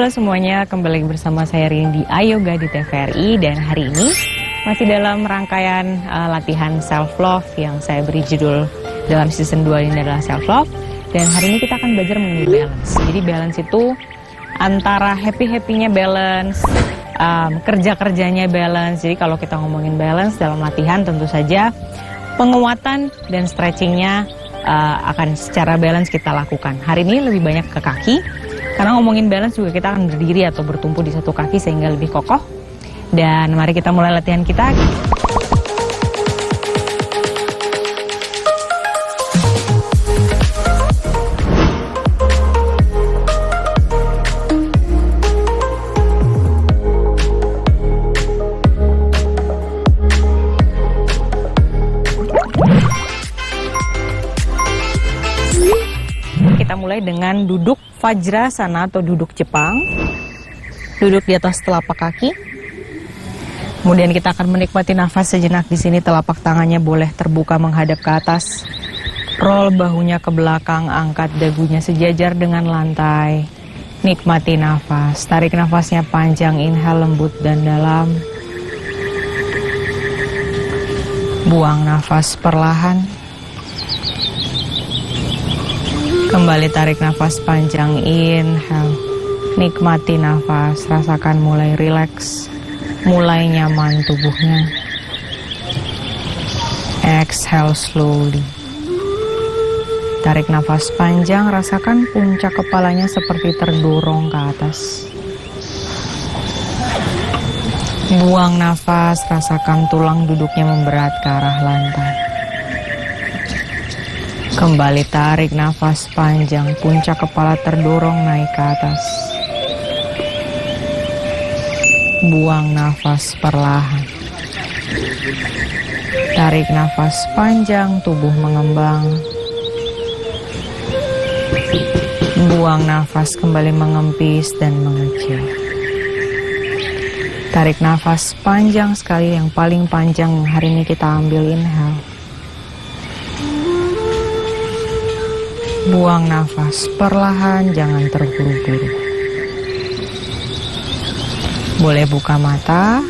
Halo semuanya, kembali bersama saya Rini di Ayoga di TVRI. Dan hari ini masih dalam rangkaian latihan self-love yang saya beri judul dalam season 2 ini adalah self-love. Dan hari ini kita akan belajar mengenai balance. Jadi balance itu antara happy-happynya balance, kerja-kerjanya balance. Jadi kalau kita ngomongin balance dalam latihan tentu saja penguatan dan stretchingnya akan secara balance kita lakukan. Hari ini lebih banyak ke kaki. Karena ngomongin balance juga kita akan berdiri atau bertumpu di satu kaki sehingga lebih kokoh. Dan mari kita mulai latihan kita. Kita mulai dengan duduk Vajrasana atau duduk Jepang. Duduk di atas telapak kaki. Kemudian kita akan menikmati nafas sejenak di sini. Telapak tangannya boleh terbuka menghadap ke atas. Roll bahunya ke belakang, angkat dagunya sejajar dengan lantai. Nikmati nafas. Tarik nafasnya panjang, inhale lembut dan dalam. Buang nafas perlahan. Kembali tarik nafas panjang, inhale. Nikmati nafas, rasakan mulai rileks, mulai nyaman tubuhnya. Exhale slowly. Tarik nafas panjang, rasakan puncak kepalanya seperti terdorong ke atas. Buang nafas, rasakan tulang duduknya memberat ke arah lantai. Kembali tarik nafas panjang, puncak kepala terdorong naik ke atas. Buang nafas perlahan. Tarik nafas panjang, tubuh mengembang. Buang nafas kembali mengempis dan mengecil. Tarik nafas panjang sekali, yang paling panjang hari ini kita ambil, inhale. Buang nafas perlahan, jangan terburu-buru. Boleh buka mata.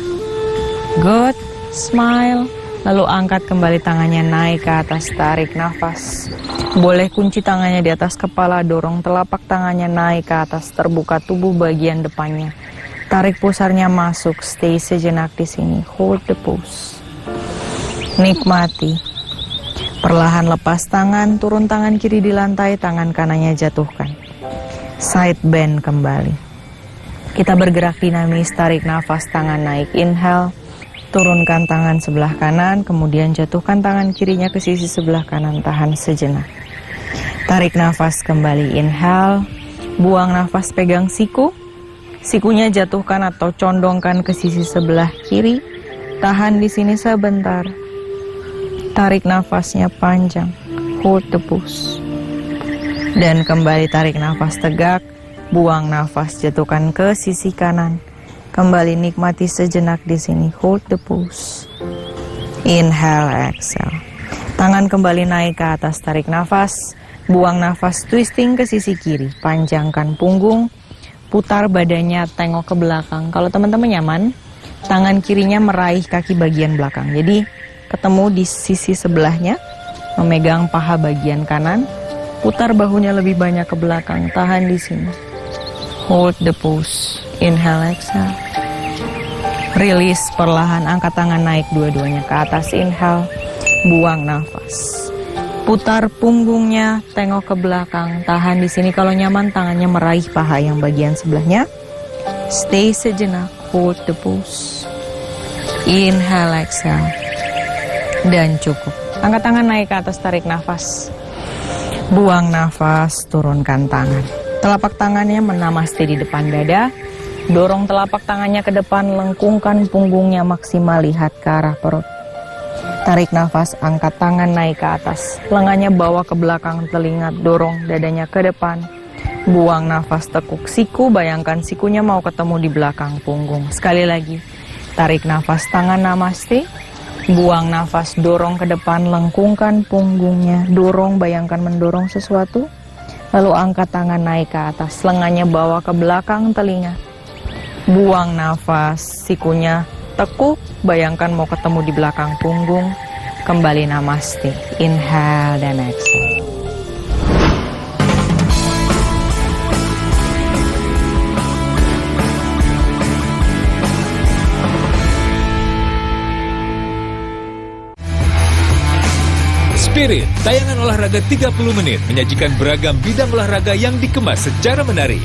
Good. Smile. Lalu angkat kembali tangannya naik ke atas, tarik nafas. Boleh kunci tangannya di atas kepala, dorong telapak tangannya naik ke atas, terbuka tubuh bagian depannya. Tarik pusarnya masuk, stay sejenak di sini. Hold the pose. Nikmati. Perlahan lepas tangan, turun tangan kiri di lantai, tangan kanannya jatuhkan. Side bend kembali. Kita bergerak dinamis, tarik nafas, tangan naik, inhale. Turunkan tangan sebelah kanan, kemudian jatuhkan tangan kirinya ke sisi sebelah kanan, tahan sejenak. Tarik nafas kembali, inhale. Buang nafas, pegang siku. Sikunya jatuhkan atau condongkan ke sisi sebelah kiri. Tahan di sini sebentar. Tarik nafasnya panjang, hold the pose. Dan kembali tarik nafas tegak, buang nafas, jatuhkan ke sisi kanan. Kembali nikmati sejenak di sini, hold the pose. Inhale, exhale. Tangan kembali naik ke atas, tarik nafas, buang nafas, twisting ke sisi kiri. Panjangkan punggung, putar badannya, tengok ke belakang. Kalau teman-teman nyaman, tangan kirinya meraih kaki bagian belakang. Jadi ketemu di sisi sebelahnya, memegang paha bagian kanan, putar bahunya lebih banyak ke belakang, tahan di sini. Hold the pose. Inhale, exhale. Release perlahan, angkat tangan naik dua-duanya ke atas, inhale. Buang nafas. Putar punggungnya, tengok ke belakang, tahan di sini. Kalau nyaman, tangannya meraih paha yang bagian sebelahnya. Stay sejenak, hold the pose. Inhale, exhale. Dan cukup. Angkat tangan naik ke atas, tarik nafas. Buang nafas, turunkan tangan. Telapak tangannya menamaste di depan dada. Dorong telapak tangannya ke depan, lengkungkan punggungnya maksimal, lihat ke arah perut. Tarik nafas, angkat tangan naik ke atas. Lengannya bawa ke belakang telinga, dorong dadanya ke depan. Buang nafas, tekuk siku, bayangkan sikunya mau ketemu di belakang punggung. Sekali lagi, tarik nafas, tangan namaste. Buang nafas, dorong ke depan, lengkungkan punggungnya, dorong, bayangkan mendorong sesuatu. Lalu angkat tangan naik ke atas, lengannya bawa ke belakang telinga. Buang nafas, sikunya tekuk, bayangkan mau ketemu di belakang punggung. Kembali namaste, inhale dan exhale. Spirit, tayangan olahraga 30 menit menyajikan beragam bidang olahraga yang dikemas secara menarik.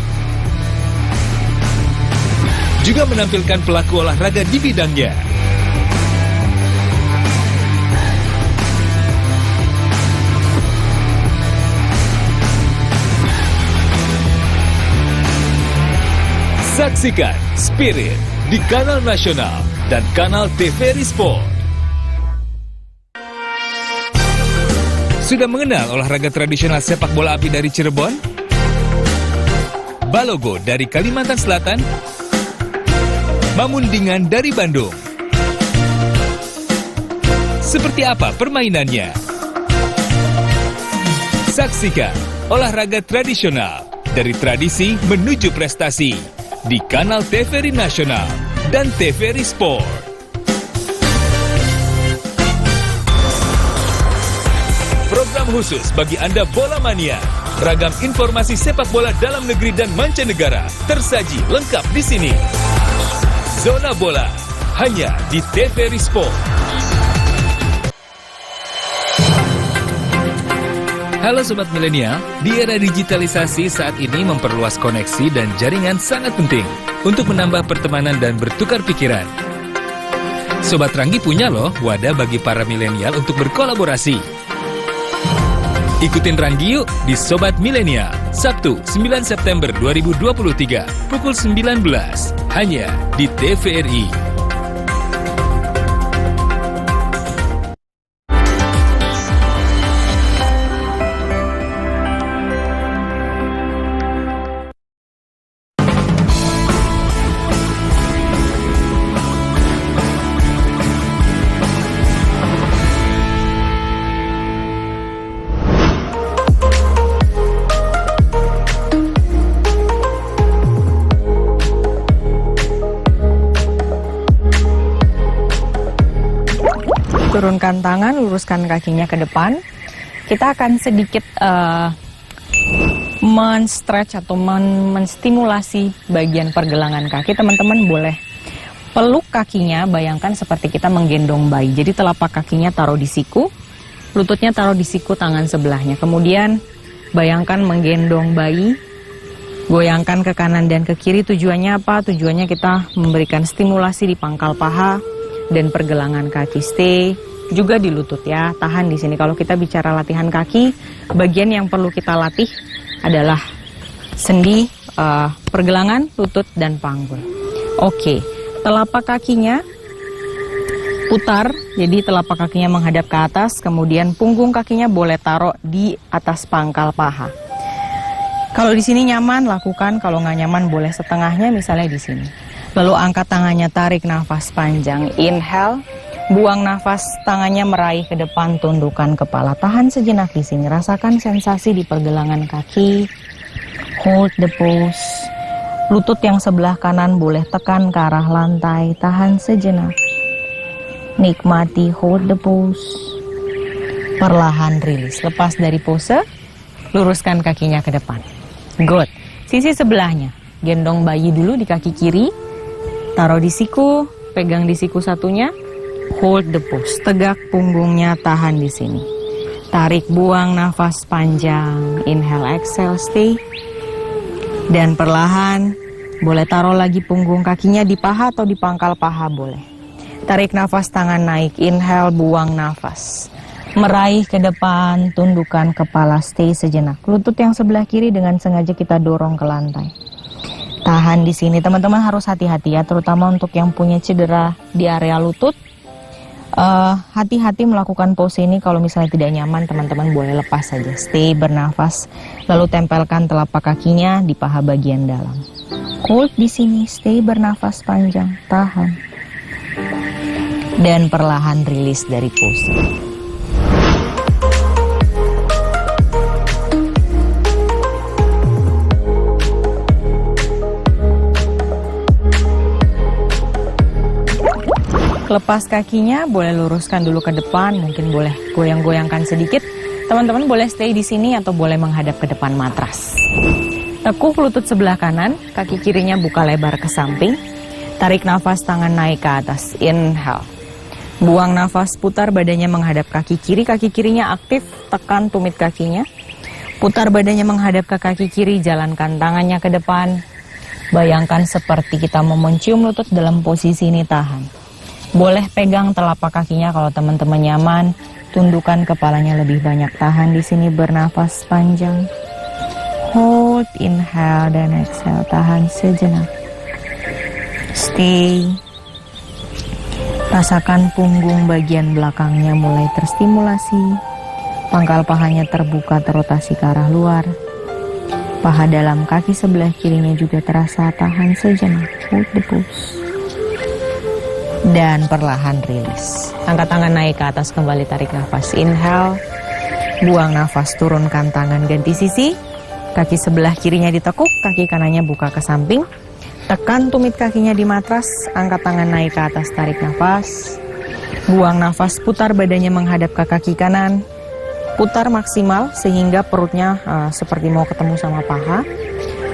Juga menampilkan pelaku olahraga di bidangnya. Saksikan Spirit di kanal nasional dan kanal TVRI Sport. Sudah mengenal olahraga tradisional sepak bola api dari Cirebon? Balogo dari Kalimantan Selatan? Mamundingan dari Bandung? Seperti apa permainannya? Saksikan olahraga tradisional dari tradisi menuju prestasi di kanal TVRI Nasional dan TVRI Sport. Program khusus bagi Anda bola mania. Ragam informasi sepak bola dalam negeri dan mancanegara tersaji lengkap di sini. Zona Bola hanya di TVRI Sport. Halo Sobat Milenial, di era digitalisasi saat ini memperluas koneksi dan jaringan sangat penting untuk menambah pertemanan dan bertukar pikiran. Sobat Ranggi punya loh wadah bagi para milenial untuk berkolaborasi. Ikutin Ranggi yuk di Sobat Milenial, Sabtu 9 September 2023, pukul 19, hanya di TVRI. Turunkan tangan, luruskan kakinya ke depan. Kita akan sedikit men-stretch atau menstimulasi bagian pergelangan kaki. Teman-teman boleh peluk kakinya, bayangkan seperti kita menggendong bayi. Jadi telapak kakinya taruh di siku, lututnya taruh di siku tangan sebelahnya. Kemudian bayangkan menggendong bayi, goyangkan ke kanan dan ke kiri. Tujuannya apa? Tujuannya kita memberikan stimulasi di pangkal paha dan pergelangan kaki. Stay juga di lutut ya, tahan di sini. Kalau kita bicara latihan kaki, bagian yang perlu kita latih adalah sendi, pergelangan, lutut, dan panggul. Oke, telapak kakinya putar, jadi telapak kakinya menghadap ke atas, kemudian punggung kakinya boleh taruh di atas pangkal paha. Kalau di sini nyaman, lakukan. Kalau nggak nyaman, boleh setengahnya, misalnya di sini. Lalu angkat tangannya, tarik nafas panjang, inhale, buang nafas, tangannya meraih ke depan, tundukkan kepala. Tahan sejenak di sini, rasakan sensasi di pergelangan kaki. Hold the pose. Lutut yang sebelah kanan boleh tekan ke arah lantai, tahan sejenak. Nikmati, hold the pose. Perlahan rilis, lepas dari pose, luruskan kakinya ke depan. Good. Sisi sebelahnya, gendong bayi dulu di kaki kiri. Taruh di siku, pegang di siku satunya, hold the pose, tegak punggungnya, tahan di sini. Tarik, buang nafas panjang, inhale, exhale, stay. Dan perlahan, boleh taruh lagi punggung kakinya di paha atau di pangkal paha boleh. Tarik nafas, tangan naik, inhale, buang nafas. Meraih ke depan, tundukkan kepala, stay sejenak. Lutut yang sebelah kiri dengan sengaja kita dorong ke lantai. Tahan di sini, teman-teman harus hati-hati ya, terutama untuk yang punya cedera di area lutut. Hati-hati melakukan pose ini. Kalau misalnya tidak nyaman, teman-teman boleh lepas saja. Stay, bernafas, lalu tempelkan telapak kakinya di paha bagian dalam. Hold di sini, stay, bernafas panjang, tahan. Dan perlahan rilis dari pose. Lepas kakinya, boleh luruskan dulu ke depan, mungkin boleh goyang-goyangkan sedikit. Teman-teman boleh stay di sini atau boleh menghadap ke depan matras. Tekuk lutut sebelah kanan, kaki kirinya buka lebar ke samping. Tarik nafas, tangan naik ke atas. Inhale. Buang nafas, putar badannya menghadap kaki kirinya aktif, tekan tumit kakinya. Putar badannya menghadap ke kaki kiri, jalankan tangannya ke depan. Bayangkan seperti kita mau mencium lutut dalam posisi ini, tahan. Boleh pegang telapak kakinya kalau teman-teman nyaman. Tundukkan kepalanya lebih banyak, tahan di sini, bernafas panjang. Hold, inhale dan exhale, tahan sejenak. Stay. Rasakan punggung bagian belakangnya mulai terstimulasi. Pangkal pahanya terbuka, terotasi ke arah luar. Paha dalam kaki sebelah kirinya juga terasa, tahan sejenak. Hold the pose. Dan perlahan rilis. Angkat tangan naik ke atas, kembali tarik nafas. Inhale. Buang nafas, turunkan tangan, ganti sisi. Kaki sebelah kirinya ditekuk, kaki kanannya buka ke samping. Tekan tumit kakinya di matras, angkat tangan naik ke atas, tarik nafas. Buang nafas, putar badannya menghadap ke kaki kanan. Putar maksimal sehingga perutnya seperti mau ketemu sama paha.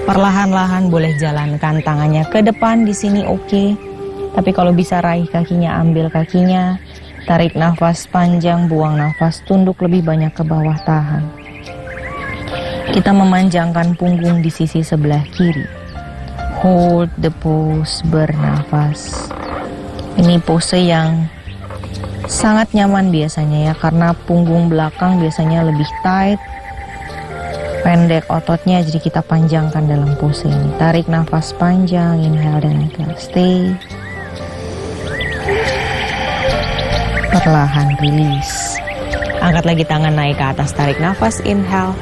Perlahan-lahan boleh jalankan tangannya ke depan di sini, oke. Tapi kalau bisa raih kakinya, ambil kakinya. Tarik nafas panjang, buang nafas, tunduk lebih banyak ke bawah, tahan. Kita memanjangkan punggung di sisi sebelah kiri. Hold the pose, bernafas. Ini pose yang sangat nyaman biasanya ya, karena punggung belakang biasanya lebih tight, pendek ototnya, jadi kita panjangkan dalam pose ini. Tarik nafas panjang, inhale dan exhale, stay. Perlahan rilis. Angkat lagi tangan naik ke atas, tarik nafas, inhale.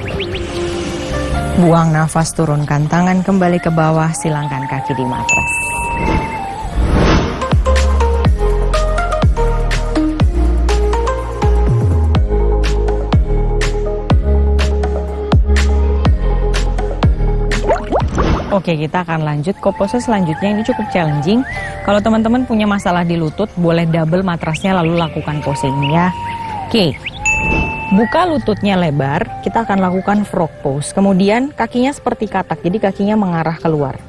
Buang nafas, turunkan tangan kembali ke bawah, silangkan kaki di matras. Oke, kita akan lanjut ke pose selanjutnya. Ini cukup challenging. Kalau teman-teman punya masalah di lutut, boleh double matrasnya lalu lakukan pose ini ya. Oke. Buka lututnya lebar, kita akan lakukan frog pose. Kemudian kakinya seperti katak, jadi kakinya mengarah keluar.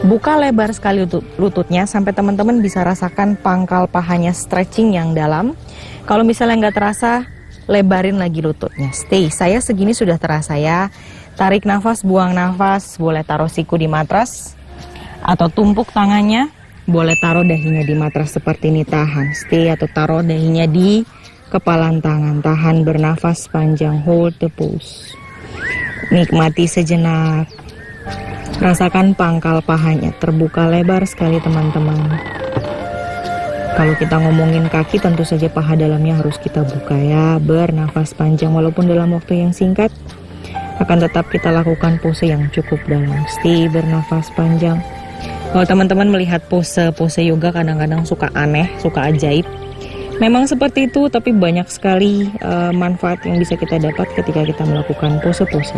Buka lebar sekali lututnya sampai teman-teman bisa rasakan pangkal pahanya stretching yang dalam. Kalau misalnya nggak terasa, lebarin lagi lututnya. Stay, saya segini sudah terasa ya. Tarik nafas, buang nafas, boleh taruh siku di matras. Atau tumpuk tangannya, boleh taruh dahinya di matras seperti ini, tahan. Stay atau taruh dahinya di kepalan tangan, tahan, bernafas panjang, hold the pose. Nikmati sejenak. Rasakan pangkal pahanya terbuka lebar sekali teman-teman. Kalau kita ngomongin kaki, tentu saja paha dalamnya harus kita buka ya. Bernafas panjang walaupun dalam waktu yang singkat. Akan tetap kita lakukan pose yang cukup dalam. Stay, bernafas panjang. Kalau teman-teman melihat pose yoga kadang-kadang suka aneh, suka ajaib. Memang seperti itu, tapi banyak sekali manfaat yang bisa kita dapat ketika kita melakukan pose-pose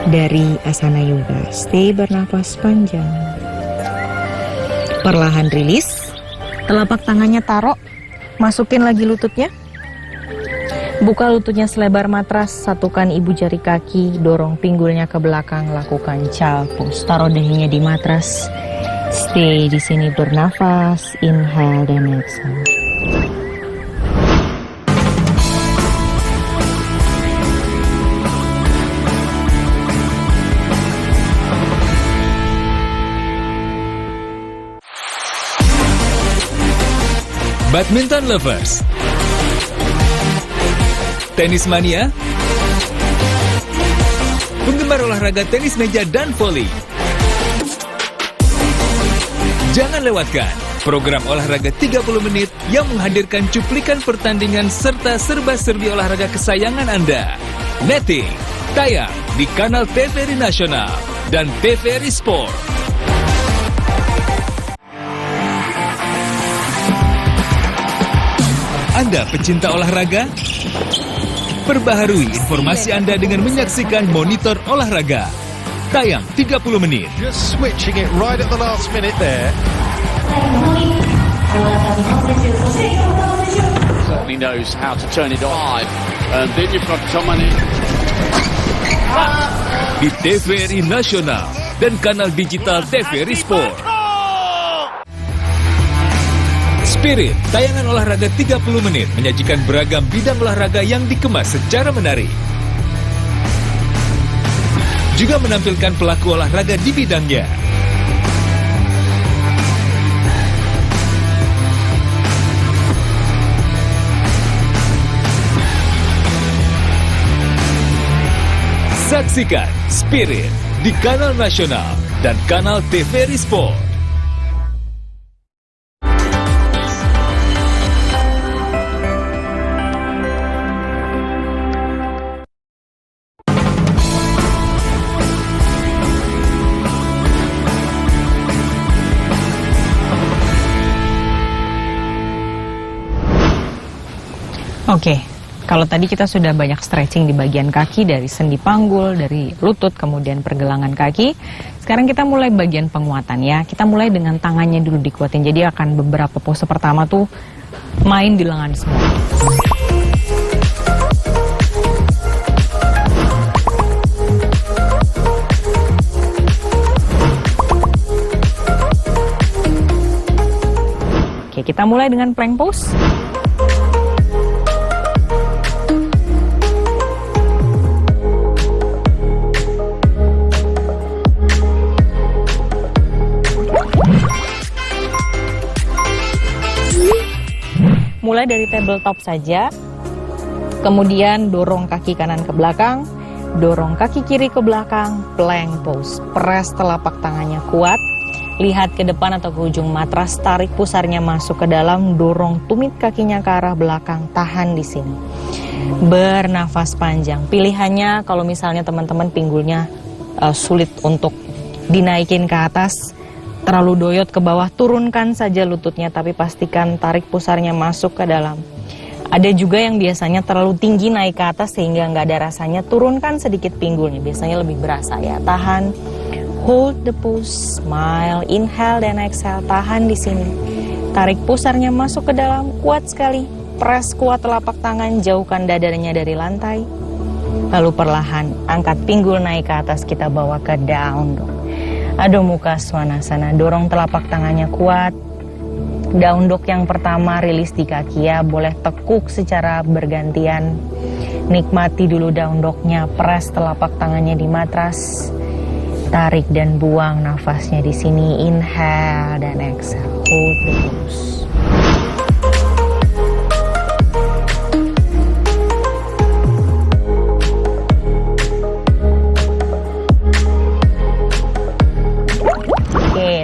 dari asana yoga. Stay, bernafas panjang. Perlahan rilis. Telapak tangannya taruh, masukin lagi lututnya. Buka lututnya selebar matras, satukan ibu jari kaki, dorong pinggulnya ke belakang, lakukan child pose. Taruh dahinya di matras. Stay di sini, bernafas, inhale dan exhale. Badminton lovers, tenis mania, penggemar olahraga tenis meja dan voli. Jangan lewatkan program olahraga 30 menit yang menghadirkan cuplikan pertandingan serta serba-serbi olahraga kesayangan Anda. Netting, tayang di kanal TVRI Nasional dan TVRI Sport. Anda pecinta olahraga? Perbaharui informasi Anda dengan menyaksikan Monitor Olahraga. Tayang 30 menit. Just switching it right at the last minute there. Certainly knows how to turn it on. And then you've got someone in. Di TVRI Nasional dan kanal digital TVRI Sport. Spirit, tayangan olahraga 30 menit menyajikan beragam bidang olahraga yang dikemas secara menarik. Juga menampilkan pelaku olahraga di bidangnya. Saksikan Spirit di kanal nasional dan kanal TVRI Sport. Oke, kalau tadi kita sudah banyak stretching di bagian kaki, dari sendi panggul, dari lutut, kemudian pergelangan kaki. Sekarang kita mulai bagian penguatan ya. Kita mulai dengan tangannya dulu dikuatin. Jadi akan beberapa pose pertama tuh main di lengan semua. Oke, kita mulai dengan plank pose. Mulai dari tabletop saja, kemudian dorong kaki kanan ke belakang, dorong kaki kiri ke belakang, plank pose. Press telapak tangannya kuat, lihat ke depan atau ke ujung matras, tarik pusarnya masuk ke dalam, dorong tumit kakinya ke arah belakang, tahan di sini. Bernafas panjang. Pilihannya kalau misalnya teman-teman pinggulnya sulit untuk dinaikin ke atas, terlalu doyot ke bawah, turunkan saja lututnya, tapi pastikan tarik pusarnya masuk ke dalam. Ada juga yang biasanya terlalu tinggi naik ke atas sehingga nggak ada rasanya, turunkan sedikit pinggulnya, biasanya lebih berasa ya. Tahan, hold the pose, smile, inhale dan exhale, tahan di sini. Tarik pusarnya masuk ke dalam, kuat sekali, press kuat telapak tangan, jauhkan dadanya dari lantai. Lalu perlahan, angkat pinggul naik ke atas, kita bawa ke down dog. Adho Mukha Svanasana, dorong telapak tangannya kuat. Down dog yang pertama, rilis di kaki ya, boleh tekuk secara bergantian. Nikmati dulu down dognya, press telapak tangannya di matras. Tarik dan buang nafasnya di sini, inhale dan exhale, hold the pose.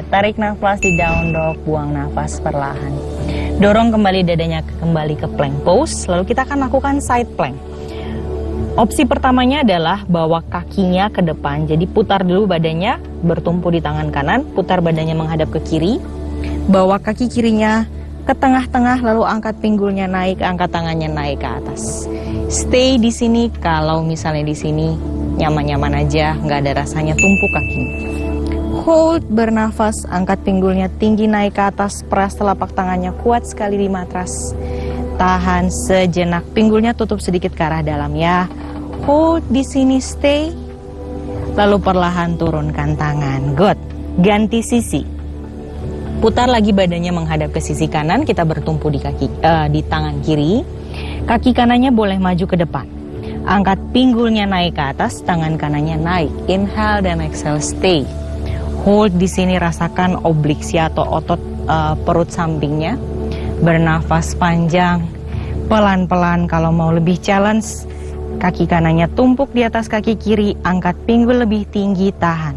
Tarik nafas di down dog, buang nafas perlahan. Dorong kembali dadanya kembali ke plank pose, lalu kita akan lakukan side plank. Opsi pertamanya adalah bawa kakinya ke depan, jadi putar dulu badannya, bertumpu di tangan kanan, putar badannya menghadap ke kiri, bawa kaki kirinya ke tengah-tengah, lalu angkat pinggulnya naik, angkat tangannya naik ke atas. Stay di sini, kalau misalnya di sini nyaman-nyaman aja, nggak ada rasanya, tumpuk kakinya. Hold, bernafas, angkat pinggulnya tinggi naik ke atas, press telapak tangannya kuat sekali di matras. Tahan sejenak, pinggulnya tutup sedikit ke arah dalam ya. Hold di sini, stay. Lalu perlahan turunkan tangan. Good. Ganti sisi. Putar lagi badannya menghadap ke sisi kanan, kita bertumpu di tangan kiri. Kaki kanannya boleh maju ke depan. Angkat pinggulnya naik ke atas, tangan kanannya naik. Inhale dan exhale, stay. Hold di sini, rasakan obliks atau otot perut sampingnya. Bernafas panjang, pelan-pelan. Kalau mau lebih challenge, kaki kanannya tumpuk di atas kaki kiri, angkat pinggul lebih tinggi, tahan.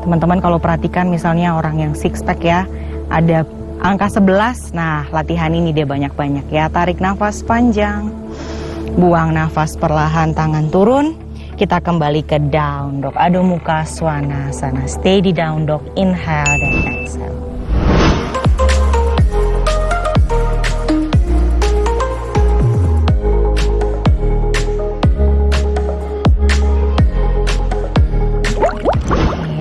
Teman-teman kalau perhatikan misalnya orang yang six pack ya, ada angka 11, nah latihan ini dia banyak-banyak ya. Tarik nafas panjang, buang nafas perlahan, tangan turun. Kita kembali ke down dog, Adho Mukha Svanasana. Stay di down dog, inhale dan exhale.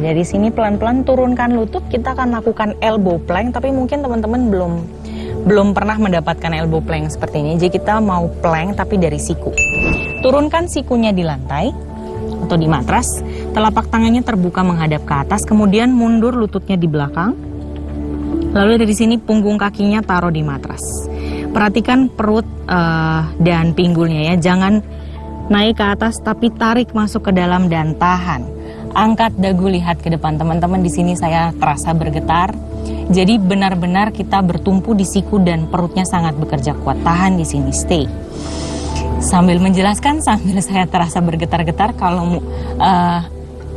Dari sini pelan-pelan turunkan lutut, kita akan lakukan elbow plank, tapi mungkin teman-teman belum belum pernah mendapatkan elbow plank seperti ini. Jadi kita mau plank tapi dari siku. Turunkan sikunya di lantai atau di matras, telapak tangannya terbuka menghadap ke atas, kemudian mundur lututnya di belakang. Lalu dari sini punggung kakinya taruh di matras. Perhatikan perut dan pinggulnya ya, jangan naik ke atas tapi tarik masuk ke dalam dan tahan. Angkat dagu, lihat ke depan. Teman-teman, di sini saya terasa bergetar. Jadi benar-benar kita bertumpu di siku dan perutnya sangat bekerja kuat. Tahan di sini, stay. Sambil menjelaskan, sambil saya terasa bergetar-getar. Kalau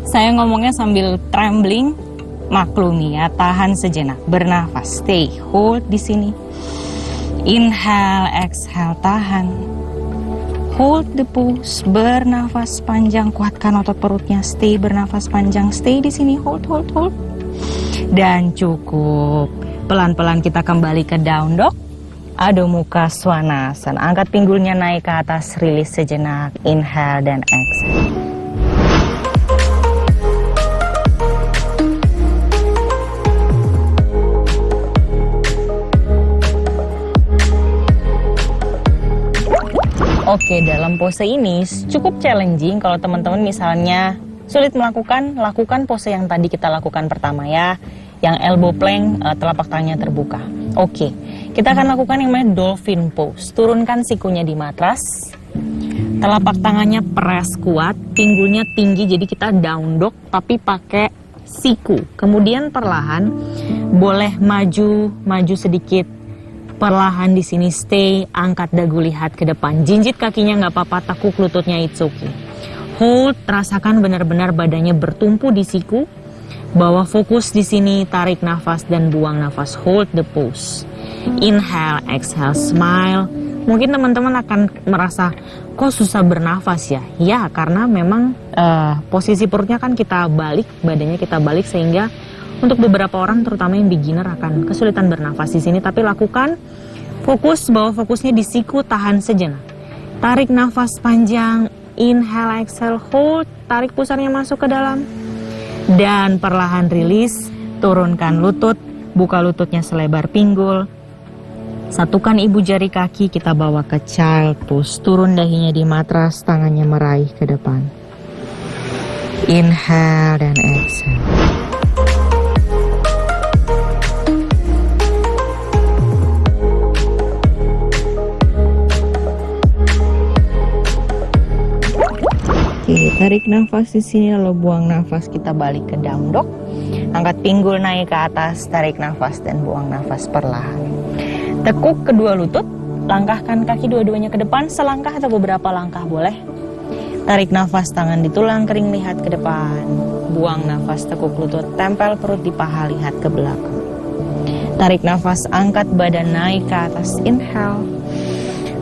saya ngomongnya sambil trembling, maklumi ya, tahan sejenak, bernafas, stay, hold di sini. Inhale, exhale, tahan. Hold the pose, bernafas panjang, kuatkan otot perutnya, stay, bernafas panjang, stay di sini, hold. Dan cukup. Pelan-pelan kita kembali ke down dog. Adho Mukha Svanasana. Angkat pinggulnya naik ke atas, rilis sejenak, inhale dan exhale. Oke, dalam pose ini cukup challenging kalau teman-teman misalnya sulit lakukan pose yang tadi kita lakukan pertama ya, yang elbow plank, telapak tangannya terbuka. Oke, kita akan lakukan yang namanya dolphin pose. Turunkan sikunya di matras, telapak tangannya press kuat, pinggulnya tinggi, jadi kita down dog tapi pakai siku. Kemudian perlahan boleh maju sedikit. Perlahan di sini, stay, angkat dagu, lihat ke depan. Jinjit kakinya nggak apa-apa, tekuk lututnya, it's okay. Hold, rasakan benar-benar badannya bertumpu di siku. Bawa fokus di sini, tarik nafas dan buang nafas. Hold the pose. Inhale, exhale, smile. Mungkin teman-teman akan merasa, kok susah bernafas ya? Ya, karena memang posisi perutnya kan kita balik, badannya kita balik sehingga untuk beberapa orang, terutama yang beginner, akan kesulitan bernafas di sini. Tapi lakukan fokus, bawa fokusnya di siku, tahan sejenak. Tarik nafas panjang, inhale, exhale, hold, tarik pusarnya masuk ke dalam. Dan perlahan rilis, turunkan lutut, buka lututnya selebar pinggul. Satukan ibu jari kaki, kita bawa ke child pose. Turun dahinya di matras, tangannya meraih ke depan. Inhale dan exhale. Oke, tarik nafas di sini lalu buang nafas, kita balik ke down dog. Angkat pinggul naik ke atas, tarik nafas dan buang nafas perlahan. Tekuk kedua lutut, langkahkan kaki dua-duanya ke depan, selangkah atau beberapa langkah boleh. Tarik nafas, tangan di tulang kering, lihat ke depan. Buang nafas, tekuk lutut, tempel perut di paha, lihat ke belakang. Tarik nafas, angkat badan naik ke atas, inhale.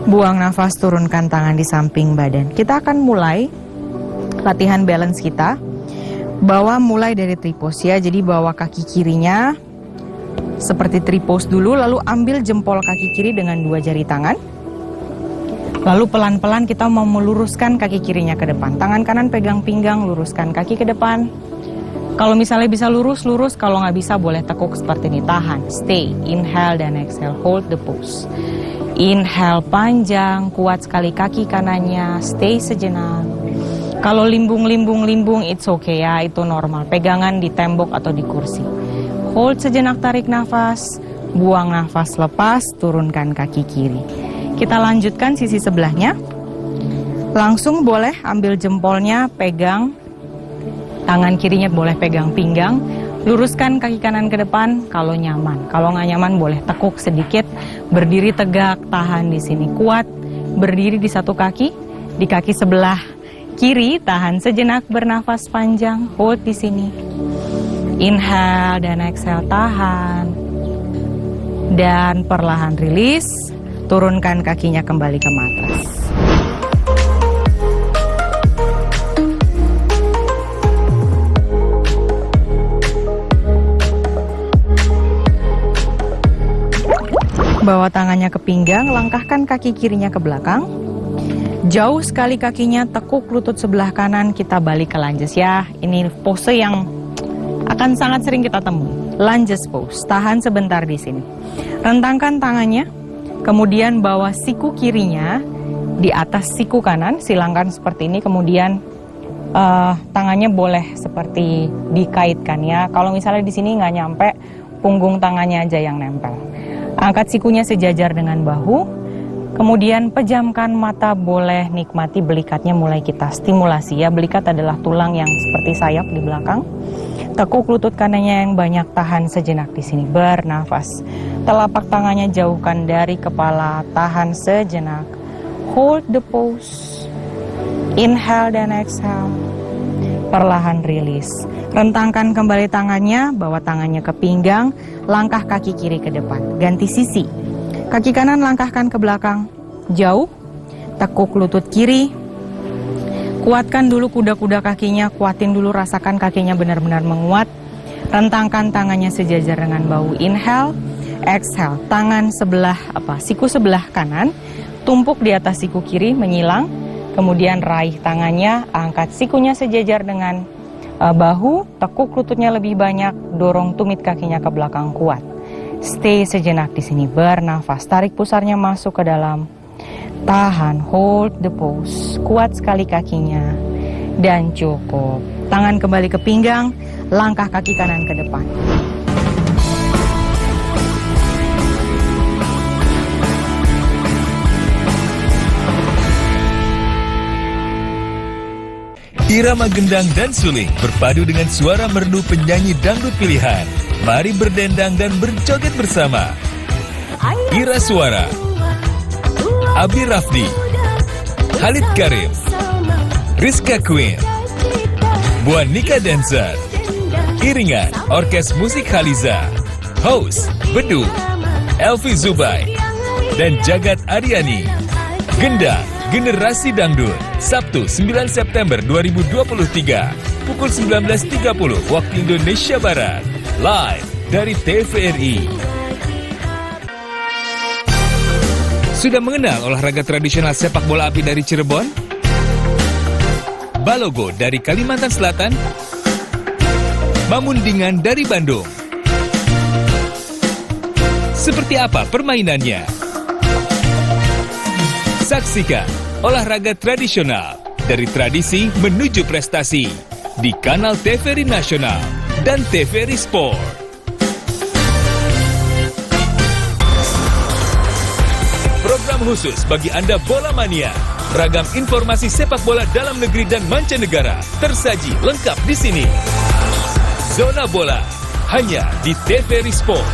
Buang nafas, turunkan tangan di samping badan. Kita akan mulai latihan balance kita. Bawa mulai dari tripos ya, jadi bawa kaki kirinya seperti tripos dulu, lalu ambil jempol kaki kiri dengan dua jari tangan. Lalu pelan-pelan kita mau meluruskan kaki kirinya ke depan. Tangan kanan pegang pinggang, luruskan kaki ke depan. Kalau misalnya bisa lurus, kalau nggak bisa boleh tekuk seperti ini, tahan, stay, inhale dan exhale, hold the pose. Inhale panjang, kuat sekali kaki kanannya, stay sejenak. Kalau limbung, it's okay ya, itu normal. Pegangan di tembok atau di kursi. Hold sejenak, tarik nafas, buang nafas, lepas, turunkan kaki kiri. Kita lanjutkan sisi sebelahnya. Langsung boleh ambil jempolnya, pegang. Tangan kirinya boleh pegang pinggang. Luruskan kaki kanan ke depan kalau nyaman. Kalau nggak nyaman boleh tekuk sedikit. Berdiri tegak, tahan di sini. Kuat, berdiri di satu kaki, di kaki sebelah kiri, tahan sejenak, bernafas panjang, hold di sini. Inhale dan exhale, tahan. Dan perlahan rilis, turunkan kakinya kembali ke matras. Bawa tangannya ke pinggang, langkahkan kaki kirinya ke belakang. Jauh sekali kakinya, tekuk lutut sebelah kanan, kita balik ke lunges ya. Ini pose yang akan sangat sering kita temui. Lunges pose, tahan sebentar di sini. Rentangkan tangannya, kemudian bawa siku kirinya di atas siku kanan, silangkan seperti ini, kemudian tangannya boleh seperti dikaitkan ya. Kalau misalnya di sini nggak nyampe, punggung tangannya aja yang nempel. Angkat sikunya sejajar dengan bahu, kemudian pejamkan mata, boleh nikmati belikatnya mulai kita stimulasi ya. Belikat adalah tulang yang seperti sayap di belakang. Tekuk lutut kanannya yang banyak, tahan sejenak di sini, bernafas. Telapak tangannya jauhkan dari kepala, tahan sejenak. Hold the pose. Inhale dan exhale. Perlahan rilis. Rentangkan kembali tangannya, bawa tangannya ke pinggang, langkah kaki kiri ke depan. Ganti sisi. Kaki kanan langkahkan ke belakang, jauh. Tekuk lutut kiri. Kuatkan dulu kuda-kuda kakinya, kuatin dulu, rasakan kakinya benar-benar menguat. Rentangkan tangannya sejajar dengan bahu. Inhale, exhale. Tangan sebelah siku sebelah kanan tumpuk di atas siku kiri, menyilang. Kemudian raih tangannya, angkat sikunya sejajar dengan bahu, tekuk lututnya lebih banyak, dorong tumit kakinya ke belakang kuat. Stay sejenak di sini, bernafas. Tarik pusarnya masuk ke dalam. Tahan, hold the pose. Kuat sekali kakinya. Dan cukup. Tangan kembali ke pinggang, langkah kaki kanan ke depan. Irama gendang dan suling berpadu dengan suara merdu penyanyi dangdut pilihan. Mari berdendang dan berjoget bersama. Ira Suara, Abi Rafdi, Halid Karim, Rizka Queen, Buanika Dancer, Iringan Orkes Musik Khaliza, Host Bedu, Elvi Zubai, dan Jagat Aryani. Gendang Generasi Dangdut, Sabtu 9 September 2023, pukul 19.30 waktu Indonesia Barat, live dari TVRI. Sudah mengenal olahraga tradisional sepak bola api dari Cirebon? Balogo dari Kalimantan Selatan? Mamundingan dari Bandung? Seperti apa permainannya? Saksikan olahraga tradisional dari tradisi menuju prestasi di kanal TVRI Nasional dan TVRI Sport. Program khusus bagi Anda bola mania. Ragam informasi sepak bola dalam negeri dan mancanegara tersaji lengkap di sini. Zona Bola hanya di TVRI Sport.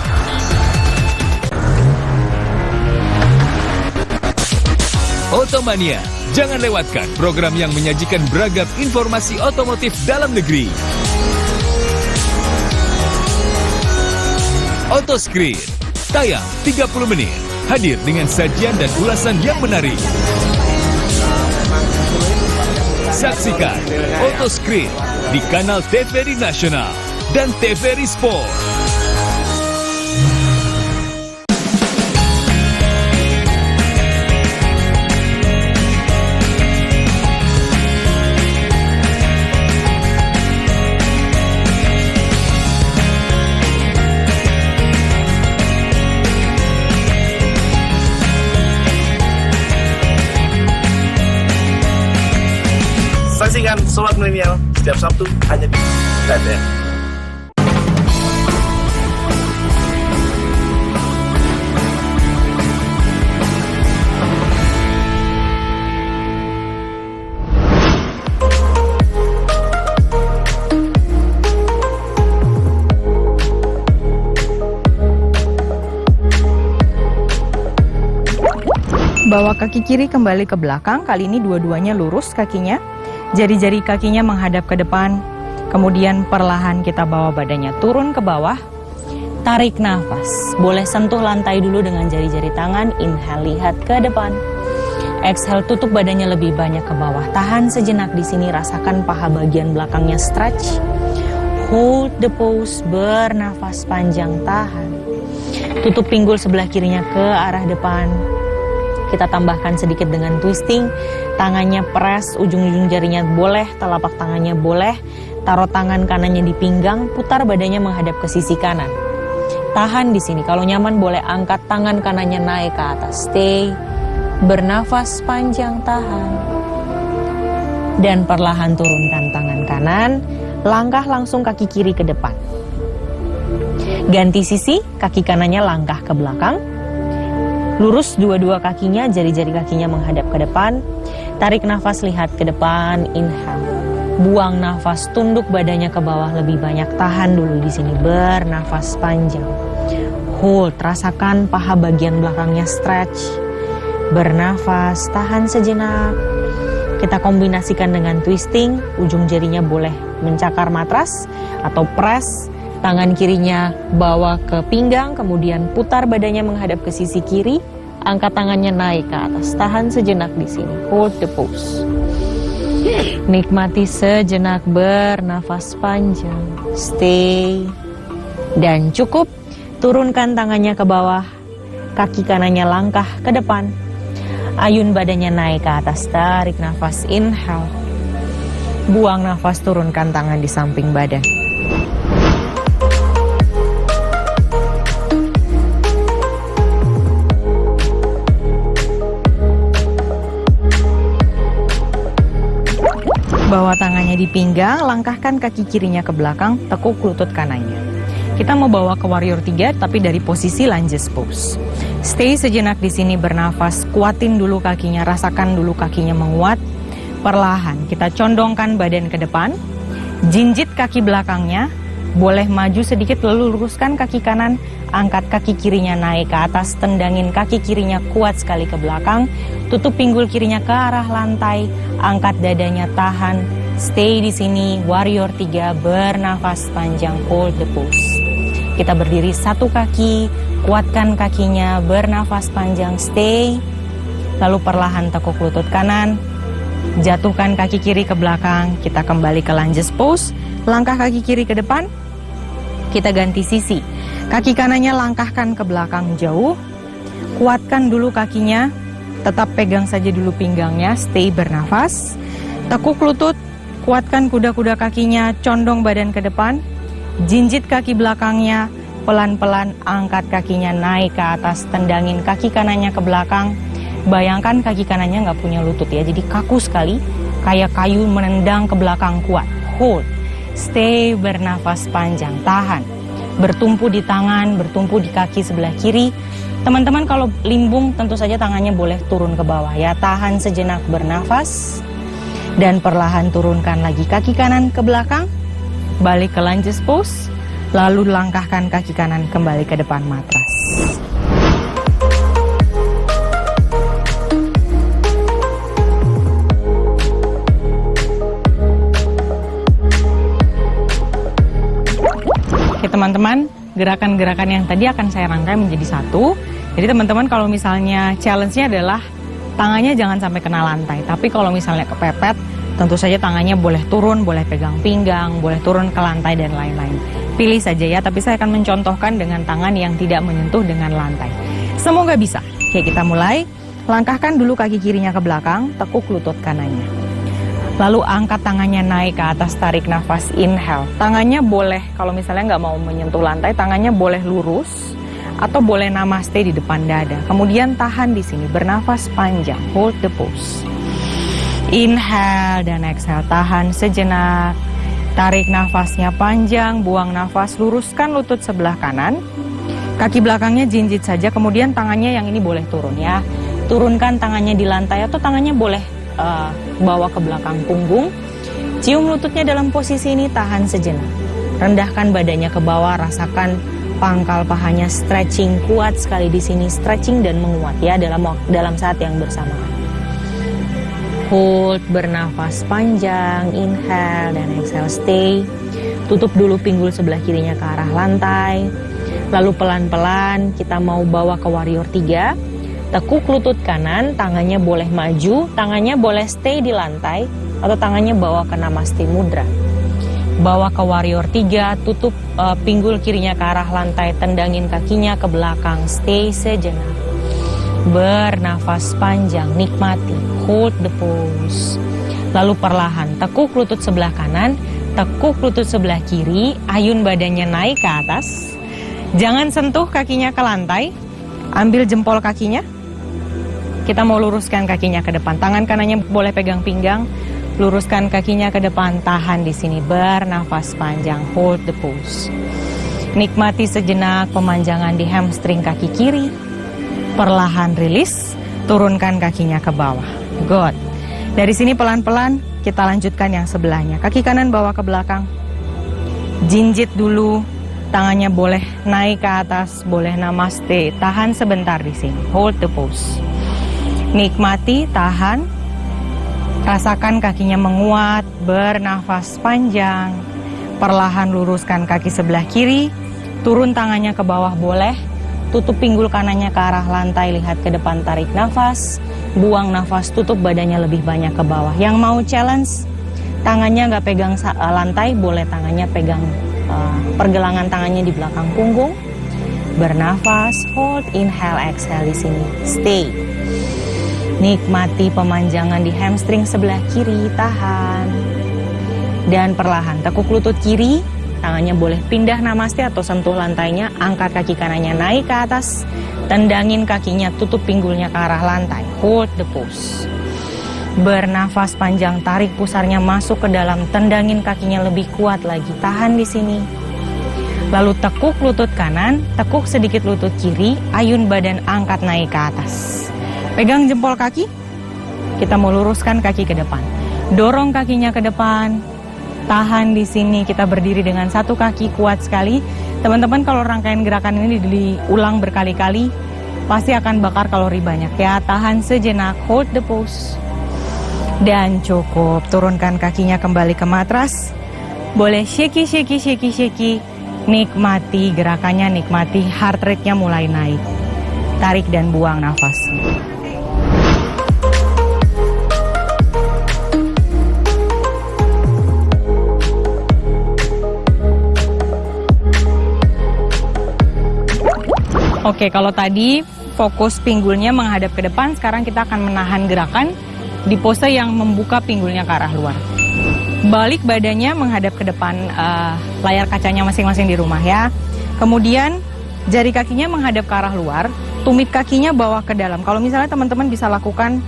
Otomania, jangan lewatkan program yang menyajikan beragam informasi otomotif dalam negeri. Otoscreen, tayang 30 menit, hadir dengan sajian dan ulasan yang menarik. Saksikan Otoscreen di kanal TVRI Nasional dan TVRI Sport. Saksikan Sobat Milenial setiap Sabtu hanya di TVRI. Bawa kaki kiri kembali ke belakang, kali ini dua-duanya lurus kakinya. Jari-jari kakinya menghadap ke depan, kemudian perlahan kita bawa badannya turun ke bawah. Tarik nafas, boleh sentuh lantai dulu dengan jari-jari tangan. Inhale, lihat ke depan. Exhale, tutup badannya lebih banyak ke bawah. Tahan sejenak di sini, rasakan paha bagian belakangnya stretch. Hold the pose, bernafas panjang, tahan. Tutup pinggul sebelah kirinya ke arah depan. Kita tambahkan sedikit dengan twisting. Tangannya press, ujung-ujung jarinya boleh, telapak tangannya boleh. taruh tangan kanannya di pinggang, putar badannya menghadap ke sisi kanan. Tahan di sini, kalau nyaman boleh angkat tangan kanannya naik ke atas. Stay, bernafas panjang, tahan. Dan perlahan turunkan tangan kanan, langkah langsung kaki kiri ke depan. Ganti sisi, kaki kanannya langkah ke belakang. Lurus dua-dua kakinya, jari-jari kakinya menghadap ke depan. Tarik nafas, lihat ke depan, inhale. Buang nafas, tunduk badannya ke bawah lebih banyak. Tahan dulu di sini, bernafas panjang. Hold, rasakan paha bagian belakangnya stretch. Bernafas, tahan sejenak. Kita kombinasikan dengan twisting, ujung jarinya boleh mencakar matras atau press. Tangan kirinya bawa ke pinggang, kemudian putar badannya menghadap ke sisi kiri. Angkat tangannya naik ke atas, tahan sejenak di sini. Hold the pose. Nikmati sejenak, bernafas panjang. Stay. Dan cukup, turunkan tangannya ke bawah. Kaki kanannya langkah ke depan. Ayun badannya naik ke atas, tarik nafas, inhale. Buang nafas, turunkan tangan di samping badan. Bawa tangannya di pinggang, langkahkan kaki kirinya ke belakang, tekuk lutut kanannya. Kita mau bawa ke warrior 3 tapi dari posisi lunges pose. Stay sejenak di sini, bernafas, kuatin dulu kakinya, rasakan dulu kakinya menguat. Perlahan kita condongkan badan ke depan, jinjit kaki belakangnya, boleh maju sedikit lalu luruskan kaki kanan, angkat kaki kirinya naik ke atas, tendangin kaki kirinya kuat sekali ke belakang, tutup pinggul kirinya ke arah lantai, angkat dadanya, tahan, stay di sini, warrior 3, bernafas panjang, hold the pose. Kita berdiri satu kaki, kuatkan kakinya, bernafas panjang, stay, lalu perlahan tekuk lutut kanan, jatuhkan kaki kiri ke belakang, kita kembali ke lunges pose, langkah kaki kiri ke depan, kita ganti sisi. Kaki kanannya langkahkan ke belakang jauh, kuatkan dulu kakinya, tetap pegang saja dulu pinggangnya, stay, bernafas. Tekuk lutut, kuatkan kuda-kuda kakinya, condong badan ke depan, jinjit kaki belakangnya, pelan-pelan angkat kakinya naik ke atas, tendangin kaki kanannya ke belakang. Bayangkan kaki kanannya nggak punya lutut ya, jadi kaku sekali, kayak kayu menendang ke belakang kuat. Hold, stay, bernafas panjang, tahan. Bertumpu di tangan, bertumpu di kaki sebelah kiri. Teman-teman kalau limbung tentu saja tangannya boleh turun ke bawah ya. Tahan sejenak, bernafas. Dan perlahan turunkan lagi kaki kanan ke belakang. Balik ke lunges pose. Lalu langkahkan kaki kanan kembali ke depan matras. Oke teman-teman, gerakan-gerakan yang tadi akan saya rangkai menjadi satu. Jadi teman-teman kalau misalnya challenge-nya adalah tangannya jangan sampai kena lantai. Tapi kalau misalnya kepepet, tentu saja tangannya boleh turun, boleh pegang pinggang, boleh turun ke lantai dan lain-lain. Pilih saja ya, tapi saya akan mencontohkan dengan tangan yang tidak menyentuh dengan lantai. Semoga bisa. Oke, kita mulai. Langkahkan dulu kaki kirinya ke belakang, tekuk lutut kanannya. Lalu angkat tangannya naik ke atas, tarik nafas, inhale. Tangannya boleh, kalau misalnya nggak mau menyentuh lantai, tangannya boleh lurus atau boleh namaste di depan dada. Kemudian tahan di sini, bernafas panjang, hold the pose. Inhale dan exhale, tahan sejenak. Tarik nafasnya panjang, buang nafas, luruskan lutut sebelah kanan. Kaki belakangnya jinjit saja, kemudian tangannya yang ini boleh turun ya. Turunkan tangannya di lantai atau tangannya boleh bawa ke belakang punggung. Cium lututnya dalam posisi ini, tahan sejenak. Rendahkan badannya ke bawah, rasakan pangkal pahanya stretching, kuat sekali di sini, stretching dan menguat ya dalam saat yang bersamaan. Hold, bernafas panjang, inhale dan exhale, stay. Tutup dulu pinggul sebelah kirinya ke arah lantai. Lalu pelan-pelan kita mau bawa ke warrior 3. Tekuk lutut kanan, tangannya boleh maju, tangannya boleh stay di lantai, atau tangannya bawa ke namaste mudra. Bawa ke warrior 3, tutup pinggul kirinya ke arah lantai, tendangin kakinya ke belakang, stay sejenak. Bernafas panjang, nikmati, hold the pose. Lalu perlahan, tekuk lutut sebelah kanan, tekuk lutut sebelah kiri, ayun badannya naik ke atas. Jangan sentuh kakinya ke lantai, ambil jempol kakinya. Kita mau luruskan kakinya ke depan, tangan kanannya boleh pegang pinggang, luruskan kakinya ke depan, tahan di sini, bernafas panjang, hold the pose. Nikmati sejenak pemanjangan di hamstring kaki kiri, perlahan rilis, turunkan kakinya ke bawah. Good. Dari sini pelan-pelan kita lanjutkan yang sebelahnya. Kaki kanan bawa ke belakang, jinjit dulu, tangannya boleh naik ke atas, boleh namaste, tahan sebentar di sini, hold the pose. Nikmati, tahan, rasakan kakinya menguat, bernafas panjang, perlahan luruskan kaki sebelah kiri, turun tangannya ke bawah boleh, tutup pinggul kanannya ke arah lantai, lihat ke depan, tarik nafas, buang nafas, tutup badannya lebih banyak ke bawah. Yang mau challenge, tangannya nggak pegang lantai, boleh tangannya pegang pergelangan tangannya di belakang punggung. Bernafas, hold, inhale, exhale di sini, stay. Nikmati pemanjangan di hamstring sebelah kiri, tahan. Dan perlahan, tekuk lutut kiri, tangannya boleh pindah namaste atau sentuh lantainya, angkat kaki kanannya naik ke atas, tendangin kakinya, tutup pinggulnya ke arah lantai, hold the pose. Bernafas panjang, tarik pusarnya masuk ke dalam, tendangin kakinya lebih kuat lagi, tahan di sini. Lalu tekuk lutut kanan, tekuk sedikit lutut kiri, ayun badan angkat naik ke atas. Pegang jempol kaki, kita mau luruskan kaki ke depan. Dorong kakinya ke depan, tahan di sini, kita berdiri dengan satu kaki kuat sekali. Teman-teman kalau rangkaian gerakan ini diulang berkali-kali, pasti akan bakar kalori banyak ya. Tahan sejenak, hold the pose. Dan cukup, turunkan kakinya kembali ke matras. Boleh shaky. Nikmati gerakannya, nikmati heart rate-nya mulai naik. Tarik dan buang nafas. Oke, kalau tadi fokus pinggulnya menghadap ke depan, sekarang kita akan menahan gerakan di pose yang membuka pinggulnya ke arah luar. Balik badannya menghadap ke depan layar kacanya masing-masing di rumah ya. Kemudian jari kakinya menghadap ke arah luar, tumit kakinya bawa ke dalam. Kalau misalnya teman-teman bisa lakukan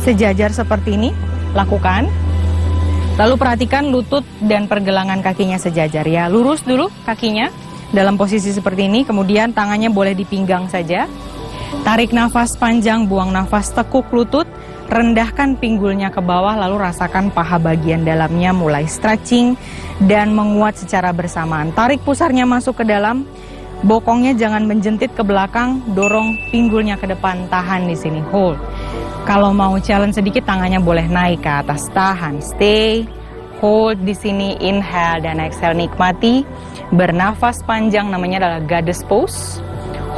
sejajar seperti ini, lakukan. Lalu perhatikan lutut dan pergelangan kakinya sejajar ya. Lurus dulu kakinya dalam posisi seperti ini, kemudian tangannya boleh di pinggang saja. Tarik nafas panjang, buang nafas, tekuk lutut, rendahkan pinggulnya ke bawah, lalu rasakan paha bagian dalamnya mulai stretching dan menguat secara bersamaan. Tarik pusarnya masuk ke dalam, bokongnya jangan menjentit ke belakang, dorong pinggulnya ke depan, tahan di sini, hold. Kalau mau challenge sedikit, tangannya boleh naik ke atas, tahan, stay, hold di sini, inhale dan exhale, nikmati. Bernafas panjang, namanya adalah goddess pose.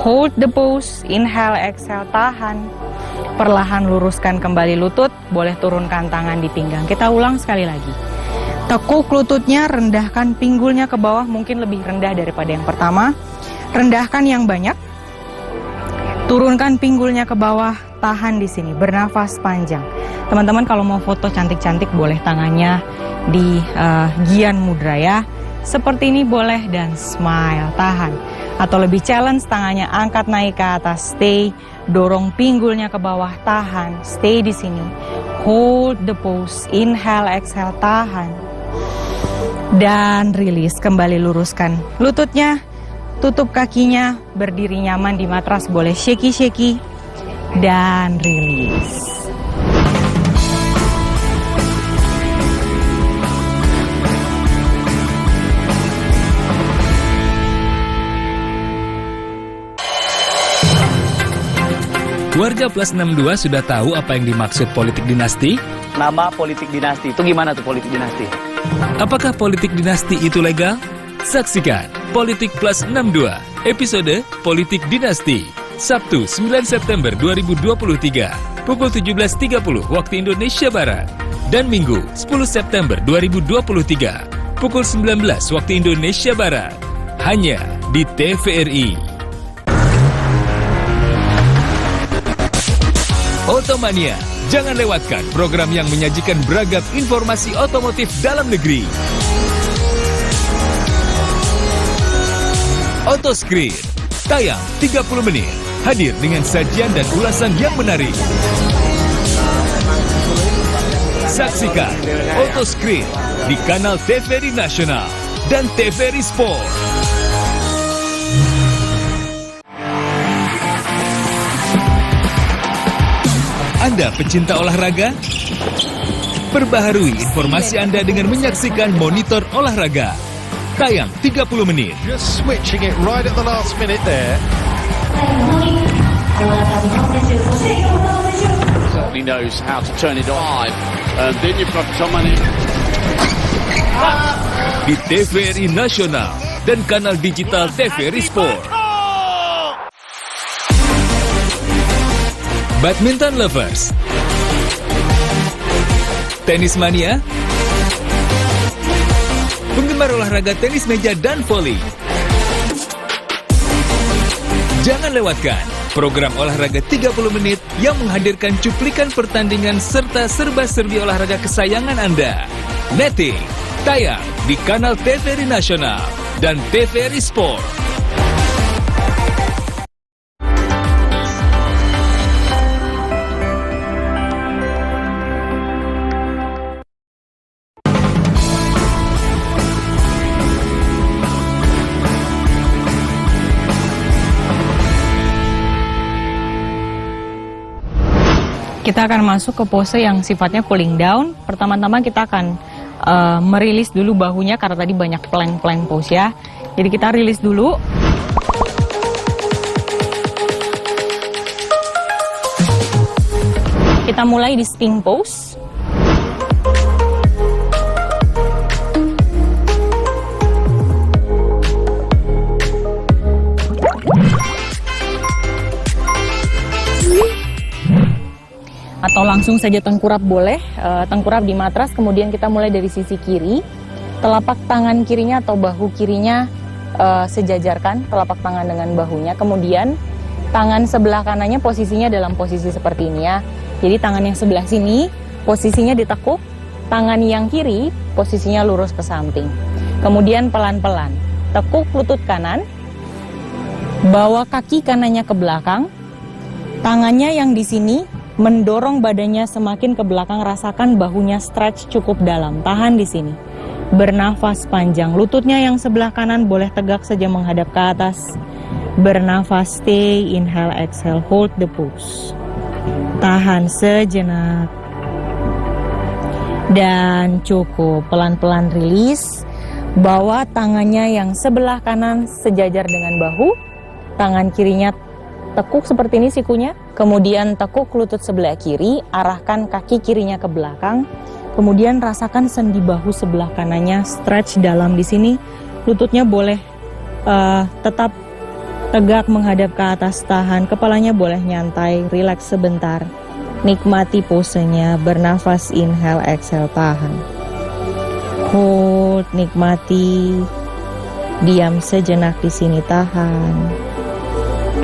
Hold the pose, inhale, exhale, tahan. Perlahan luruskan kembali lutut, boleh turunkan tangan di pinggang. Kita ulang sekali lagi. Tekuk lututnya, rendahkan pinggulnya ke bawah, mungkin lebih rendah daripada yang pertama. Rendahkan yang banyak. Turunkan pinggulnya ke bawah, tahan di sini, bernafas panjang. Teman-teman kalau mau foto cantik-cantik boleh tangannya di Gyan Mudra ya. Seperti ini boleh dan smile, tahan. Atau lebih challenge, tangannya angkat naik ke atas, stay. Dorong pinggulnya ke bawah, tahan, stay di sini. Hold the pose, inhale, exhale, tahan. Dan release, kembali luruskan lututnya. Tutup kakinya, berdiri nyaman di matras, boleh shaky. Dan release. Warga Plus 62 sudah tahu apa yang dimaksud politik dinasti? Nama politik dinasti, itu gimana tuh politik dinasti? Apakah politik dinasti itu legal? Saksikan Politik Plus 62, episode Politik Dinasti, Sabtu 9 September 2023, pukul 17.30 waktu Indonesia Barat, dan Minggu 10 September 2023, pukul 19 waktu Indonesia Barat, hanya di TVRI. Otomania, Jangan lewatkan program yang menyajikan beragam informasi otomotif dalam negeri. Autoscreen, tayang 30 menit, hadir dengan sajian dan ulasan yang menarik. Saksikan Autoscreen di kanal TVRI Nasional dan TVRI Sport. Anda pecinta olahraga? Perbaharui informasi Anda dengan menyaksikan Monitor Olahraga. Tayang 30 menit. Just switching it right at the last minute there. Certainly knows how to turn it on. And then you've got someone in. Di TVRI Nasional dan kanal digital TVRI Sport. Badminton lovers, tenis mania, penggemar olahraga tenis meja dan voli. Jangan lewatkan program olahraga 30 menit yang menghadirkan cuplikan pertandingan serta serba-serbi olahraga kesayangan Anda. Netting, tayang di kanal TVRI Nasional dan TVRI Sport. Kita akan masuk ke pose yang sifatnya cooling down. Pertama-tama kita akan merilis dulu bahunya karena tadi banyak plank pose ya. Jadi kita rilis dulu. Kita mulai di spin pose. Atau langsung saja tengkurap boleh, tengkurap di matras, kemudian kita mulai dari sisi kiri, telapak tangan kirinya atau bahu kirinya sejajarkan telapak tangan dengan bahunya, kemudian tangan sebelah kanannya posisinya dalam posisi seperti ini ya, jadi tangan yang sebelah sini posisinya ditekuk, tangan yang kiri posisinya lurus ke samping, kemudian pelan-pelan tekuk lutut kanan, bawa kaki kanannya ke belakang, tangannya yang di sini mendorong badannya semakin ke belakang, rasakan bahunya stretch cukup dalam, tahan di sini. Bernafas panjang, lututnya yang sebelah kanan boleh tegak saja menghadap ke atas. Bernafas, stay, inhale, exhale, hold the pose. Tahan sejenak. Dan cukup, pelan-pelan rilis. Bawa tangannya yang sebelah kanan sejajar dengan bahu, tangan kirinya tekuk seperti ini sikunya, kemudian tekuk lutut sebelah kiri, arahkan kaki kirinya ke belakang, kemudian rasakan sendi bahu sebelah kanannya stretch dalam di sini, lututnya boleh tetap tegak menghadap ke atas, tahan, kepalanya boleh nyantai, relax sebentar, nikmati posenya, bernafas, inhale, exhale, tahan, hold, nikmati, diam sejenak di sini, tahan.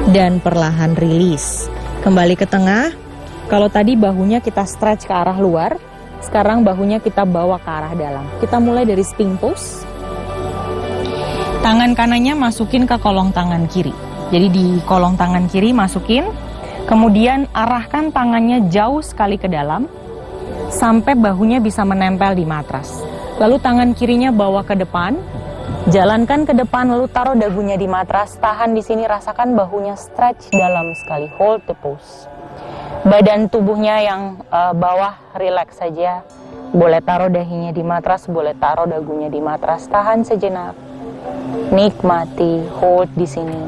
Dan perlahan rilis. Kembali ke tengah. Kalau tadi bahunya kita stretch ke arah luar, sekarang bahunya kita bawa ke arah dalam. Kita mulai dari spin pose. Tangan kanannya masukin ke kolong tangan kiri. Jadi di kolong tangan kiri masukin, kemudian arahkan tangannya jauh sekali ke dalam sampai bahunya bisa menempel di matras. Lalu tangan kirinya bawa ke depan. Jalankan ke depan, lalu taruh dagunya di matras, tahan di sini, rasakan bahunya stretch dalam sekali, hold the pose. Badan tubuhnya yang bawah relax saja, boleh taruh dahinya di matras, boleh taruh dagunya di matras, tahan sejenak, nikmati, hold di sini,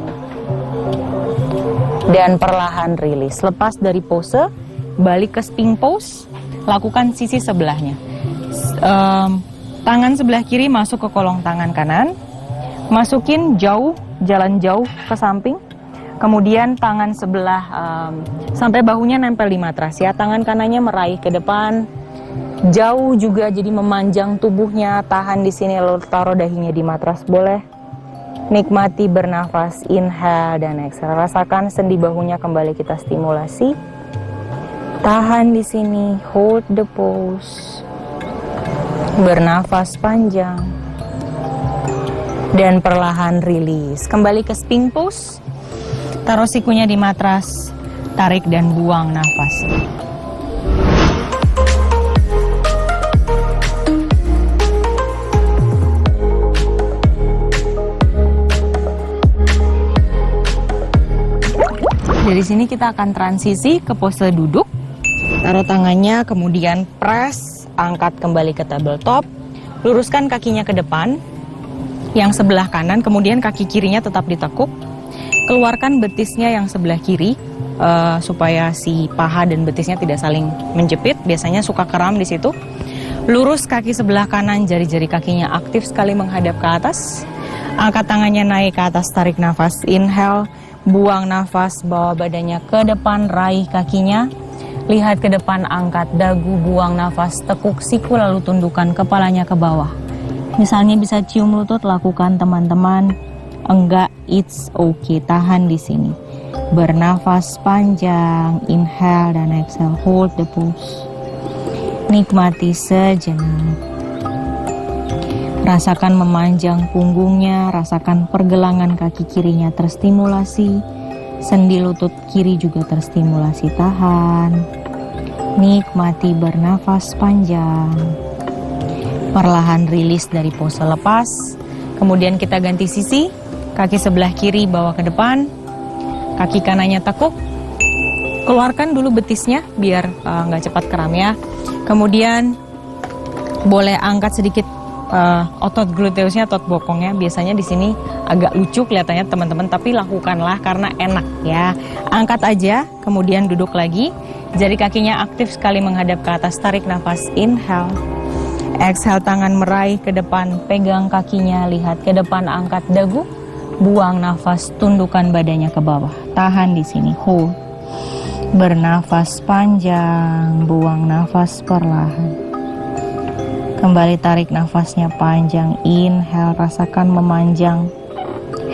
dan perlahan rilis. Lepas dari pose, balik ke spin pose, lakukan sisi sebelahnya. Tangan sebelah kiri masuk ke kolong tangan kanan, masukin jauh, jalan jauh ke samping, kemudian tangan sebelah sampai bahunya nempel di matras ya, tangan kanannya meraih ke depan, jauh juga jadi memanjang tubuhnya, tahan di sini, lalu taruh dahinya di matras boleh, nikmati, bernafas, inhale dan exhale, rasakan sendi bahunya kembali kita stimulasi, Tahan di sini, hold the pose. Bernafas panjang. Dan perlahan rilis. Kembali ke sphinx pose. Taruh sikunya di matras. Tarik dan buang nafas. Dari sini kita akan transisi ke pose duduk. Taruh tangannya, kemudian press, angkat kembali ke tabletop. Luruskan kakinya ke depan, yang sebelah kanan, kemudian kaki kirinya tetap ditekuk. Keluarkan betisnya yang sebelah kiri, supaya si paha dan betisnya tidak saling menjepit. Biasanya suka kram di situ. Lurus kaki sebelah kanan, jari-jari kakinya aktif sekali menghadap ke atas. Angkat tangannya naik ke atas, tarik nafas, inhale. Buang nafas, bawa badannya ke depan, raih kakinya. Lihat ke depan, angkat dagu, buang nafas, tekuk siku lalu tundukkan kepalanya ke bawah. Misalnya bisa cium lutut, lakukan teman-teman. Enggak, it's okay, tahan di sini. Bernafas panjang, inhale dan exhale, hold the pose. Nikmati sejenak. Rasakan memanjang punggungnya, rasakan pergelangan kaki kirinya terstimulasi, sendi lutut kiri juga terstimulasi, tahan. Nikmati bernafas panjang. Perlahan rilis dari pose lepas, kemudian kita ganti sisi, kaki sebelah kiri bawa ke depan, kaki kanannya tekuk, keluarkan dulu betisnya biar nggak cepat kram ya. Kemudian boleh angkat sedikit otot gluteusnya, otot bokongnya. Biasanya di sini agak lucu kelihatannya teman-teman, tapi lakukanlah karena enak ya. Angkat aja, kemudian duduk lagi. Jari kakinya aktif sekali menghadap ke atas, tarik nafas, inhale. Exhale, tangan meraih ke depan, pegang kakinya, lihat ke depan, angkat dagu. Buang nafas, tundukkan badannya ke bawah. Tahan di sini, hold. Bernafas panjang, buang nafas perlahan. Kembali tarik nafasnya panjang, inhale, rasakan memanjang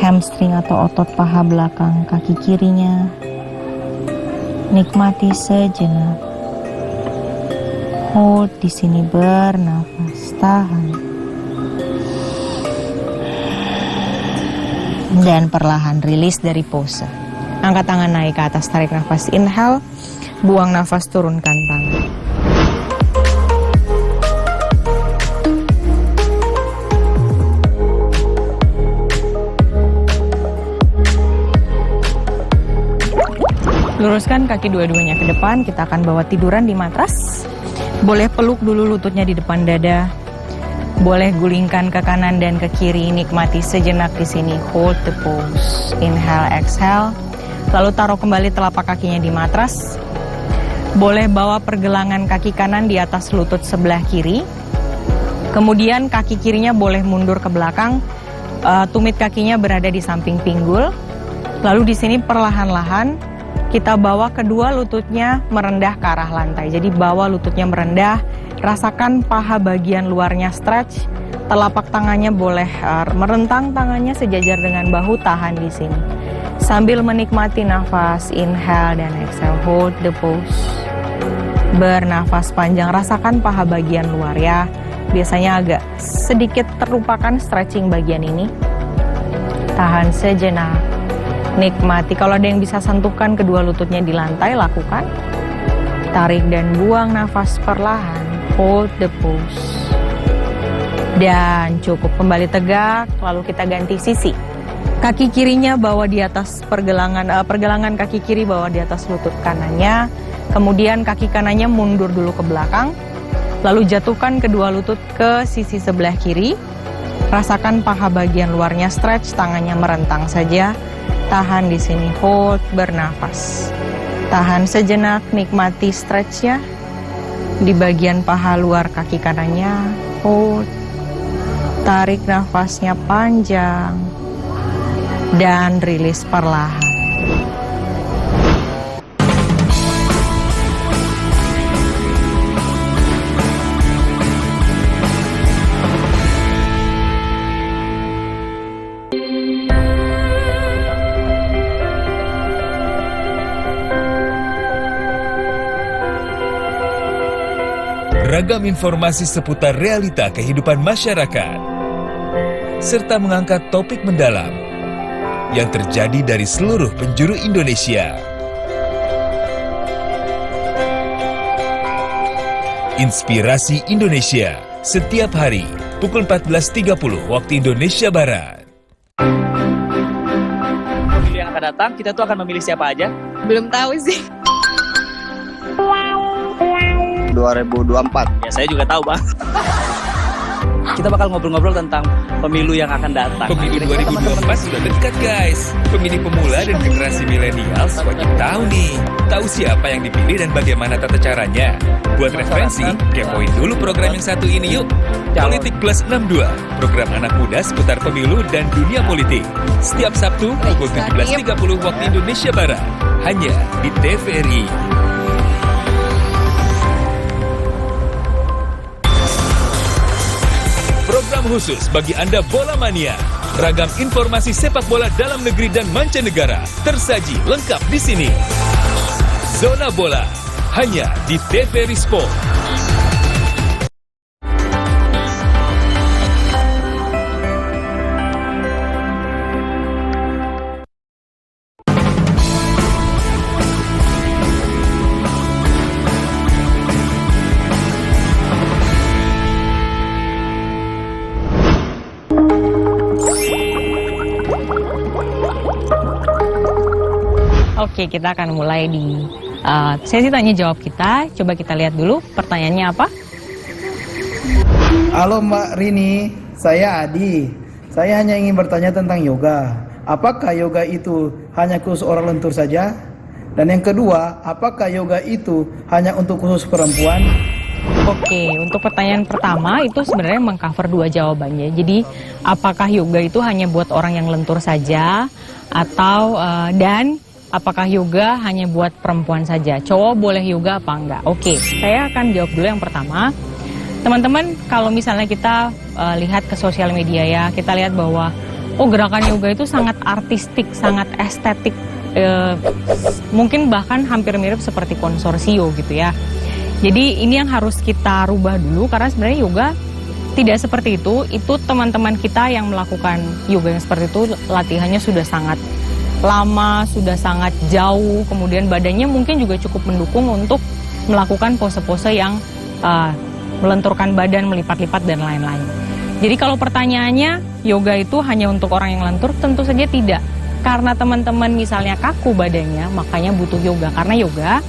hamstring atau otot paha belakang kaki kirinya. Nikmati sejenak. Hold di sini, bernafas, tahan. Dan perlahan rilis dari pose. Angkat tangan naik ke atas, tarik nafas, inhale, buang nafas, turunkan tangan. Luruskan kaki dua-duanya ke depan, kita akan bawa tiduran di matras. Boleh peluk dulu lututnya di depan dada. Boleh gulingkan ke kanan dan ke kiri, nikmati sejenak di sini. Hold the pose. Inhale, exhale. Lalu taruh kembali telapak kakinya di matras. Boleh bawa pergelangan kaki kanan di atas lutut sebelah kiri. Kemudian kaki kirinya boleh mundur ke belakang. Tumit kakinya berada di samping pinggul. Lalu di sini perlahan-lahan kita bawa kedua lututnya merendah ke arah lantai. Jadi bawa lututnya merendah, rasakan paha bagian luarnya stretch. Telapak tangannya boleh merentang tangannya sejajar dengan bahu, tahan di sini. Sambil menikmati nafas, inhale dan exhale, hold the pose. Bernafas panjang, rasakan paha bagian luar ya. Biasanya agak sedikit terlupakan stretching bagian ini. Tahan sejenak. Nikmati, kalau ada yang bisa sentuhkan kedua lututnya di lantai, lakukan. Tarik dan buang nafas perlahan, hold the pose. Dan cukup, kembali tegak, lalu kita ganti sisi. Kaki kirinya bawa di atas pergelangan kaki kiri bawa di atas lutut kanannya. Kemudian kaki kanannya mundur dulu ke belakang. Lalu jatuhkan kedua lutut ke sisi sebelah kiri. Rasakan paha bagian luarnya stretch, tangannya merentang saja. Tahan di sini, hold, bernafas. Tahan sejenak, nikmati stretchnya di bagian paha luar kaki kanannya. Hold, tarik nafasnya panjang dan rilis perlahan. Beragam informasi seputar realita kehidupan masyarakat, serta mengangkat topik mendalam yang terjadi dari seluruh penjuru Indonesia. Inspirasi Indonesia, setiap hari pukul 14.30 waktu Indonesia Barat. Pemilu yang akan datang, kita tuh akan memilih siapa aja? Belum tahu sih. 2024. Ya, saya juga tahu, Bang. Kita bakal ngobrol-ngobrol tentang pemilu yang akan datang. Pemilu 2024 sudah dekat, guys. Pemilih pemula dan generasi milenial wajib tahu nih. Tahu siapa yang dipilih dan bagaimana tata caranya. Buat referensi, kepoin dulu program yang satu ini yuk. Politik Plus 62, program anak muda seputar pemilu dan dunia politik. Setiap Sabtu pukul 17.30 waktu Indonesia Barat. Hanya di TVRI. Program khusus bagi Anda bola mania. Ragam informasi sepak bola dalam negeri dan mancanegara tersaji lengkap di sini. Zona Bola hanya di TVRI Sport. Oke, kita akan mulai di sesi tanya jawab kita. Coba kita lihat dulu pertanyaannya apa. Halo Mbak Rini, saya Adi. Saya hanya ingin bertanya tentang yoga. Apakah yoga itu hanya khusus orang lentur saja? Dan yang kedua, apakah yoga itu hanya untuk khusus perempuan? Oke, untuk pertanyaan pertama itu sebenarnya mengcover dua jawabannya. Jadi, apakah yoga itu hanya buat orang yang lentur saja atau dan apakah yoga hanya buat perempuan saja? Cowok boleh yoga apa enggak? Oke, saya akan jawab dulu yang pertama. Teman-teman, kalau misalnya kita lihat ke sosial media ya, kita lihat bahwa gerakan yoga itu sangat artistik, sangat estetik, mungkin bahkan hampir mirip seperti konsorsio gitu ya. Jadi ini yang harus kita rubah dulu, karena sebenarnya yoga tidak seperti itu. Itu teman-teman kita yang melakukan yoga yang seperti itu latihannya sudah sangat lama, sudah sangat jauh, kemudian badannya mungkin juga cukup mendukung untuk melakukan pose-pose yang melenturkan badan, melipat-lipat dan lain-lain. Jadi kalau pertanyaannya yoga itu hanya untuk orang yang lentur, tentu saja tidak. Karena teman-teman misalnya kaku badannya, makanya butuh yoga. Karena yoga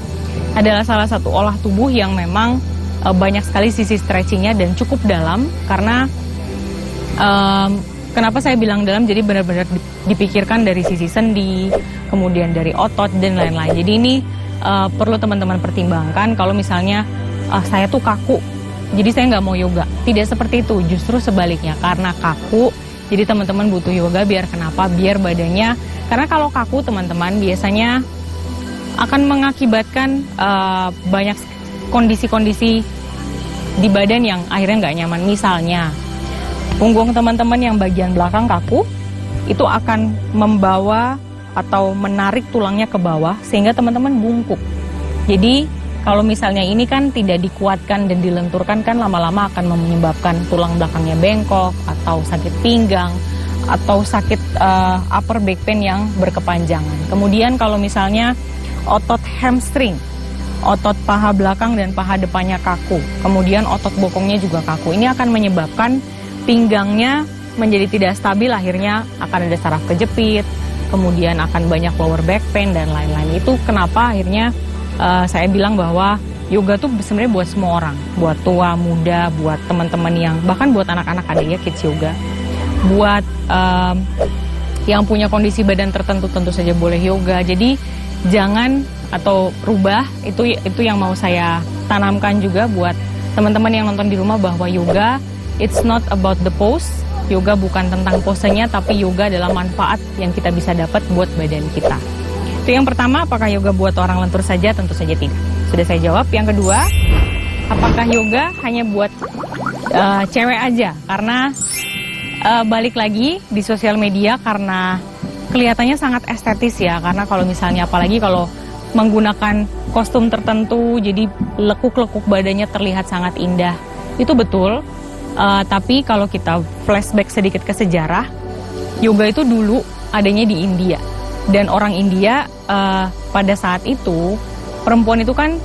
adalah salah satu olah tubuh yang memang banyak sekali sisi stretchingnya dan cukup dalam. Karena kenapa saya bilang dalam, jadi benar-benar dipikirkan dari sisi sendi, kemudian dari otot dan lain-lain. Jadi ini perlu teman-teman pertimbangkan. Kalau misalnya saya tuh kaku, jadi saya nggak mau yoga. Tidak seperti itu, justru sebaliknya. Karena kaku, jadi teman-teman butuh yoga biar kenapa? Biar badannya, karena kalau kaku teman-teman biasanya akan mengakibatkan banyak kondisi-kondisi di badan yang akhirnya nggak nyaman. Misalnya, punggung teman-teman yang bagian belakang kaku, itu akan membawa atau menarik tulangnya ke bawah sehingga teman-teman bungkuk. Jadi kalau misalnya ini kan tidak dikuatkan dan dilenturkan, kan lama-lama akan menyebabkan tulang belakangnya bengkok atau sakit pinggang atau sakit upper back pain yang berkepanjangan. Kemudian kalau misalnya otot hamstring, otot paha belakang dan paha depannya kaku, kemudian otot bokongnya juga kaku, ini akan menyebabkan pinggangnya menjadi tidak stabil, akhirnya akan ada saraf kejepit, kemudian akan banyak lower back pain dan lain-lain. Itu kenapa akhirnya saya bilang bahwa yoga tuh sebenarnya buat semua orang, buat tua, muda, buat teman-teman yang, bahkan buat anak-anak ada ya kids yoga, buat yang punya kondisi badan tertentu tentu saja boleh yoga. Jadi jangan atau rubah, itu yang mau saya tanamkan juga buat teman-teman yang nonton di rumah, bahwa yoga it's not about the pose. Yoga bukan tentang posenya, tapi yoga adalah manfaat yang kita bisa dapat buat badan kita. Itu yang pertama, apakah yoga buat orang lentur saja? Tentu saja tidak. Sudah saya jawab. Yang kedua, apakah yoga hanya buat cewek aja? Karena balik lagi di sosial media, karena kelihatannya sangat estetis ya. Karena kalau misalnya apalagi kalau menggunakan kostum tertentu, jadi lekuk-lekuk badannya terlihat sangat indah. Itu betul, tapi kalau kita flashback sedikit ke sejarah, yoga itu dulu adanya di India. Dan orang India pada saat itu, perempuan itu kan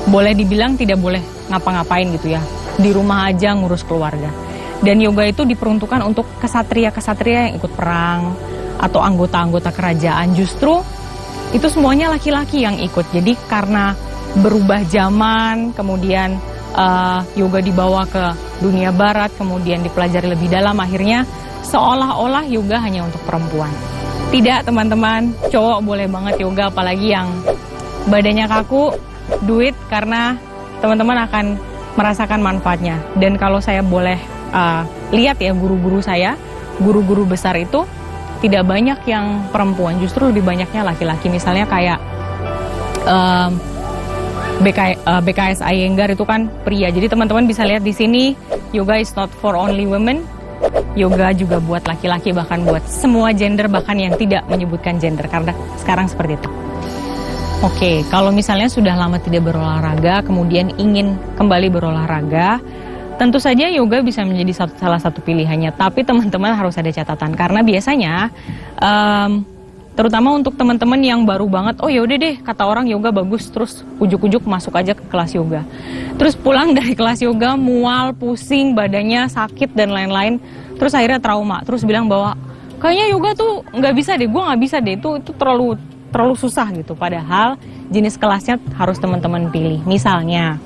boleh dibilang tidak boleh ngapa-ngapain gitu ya. Di rumah aja ngurus keluarga. Dan yoga itu diperuntukkan untuk kesatria-kesatria yang ikut perang atau anggota-anggota kerajaan. Justru itu semuanya laki-laki yang ikut. Jadi karena berubah zaman, kemudian yoga dibawa ke dunia barat, kemudian dipelajari lebih dalam, akhirnya seolah-olah yoga hanya untuk perempuan. Tidak teman-teman, cowok boleh banget yoga, apalagi yang badannya kaku, do it, karena teman-teman akan merasakan manfaatnya. Dan kalau saya boleh lihat ya guru-guru saya, guru-guru besar itu tidak banyak yang perempuan, justru lebih banyaknya laki-laki. Misalnya kayak BKS Iyengar itu kan pria. Jadi teman-teman bisa lihat di sini, yoga is not for only women. Yoga juga buat laki-laki, bahkan buat semua gender, bahkan yang tidak menyebutkan gender, karena sekarang seperti itu. Oke, kalau misalnya sudah lama tidak berolahraga, kemudian ingin kembali berolahraga, tentu saja yoga bisa menjadi salah satu pilihannya. Tapi teman-teman harus ada catatan, karena biasanya terutama untuk teman-teman yang baru banget, oh yaudah deh kata orang yoga bagus, terus ujuk-ujuk masuk aja ke kelas yoga. Terus pulang dari kelas yoga mual, pusing, badannya sakit dan lain-lain, terus akhirnya trauma, terus bilang bahwa kayaknya yoga tuh nggak bisa deh, gue nggak bisa deh, itu terlalu susah gitu. Padahal jenis kelasnya harus teman-teman pilih. Misalnya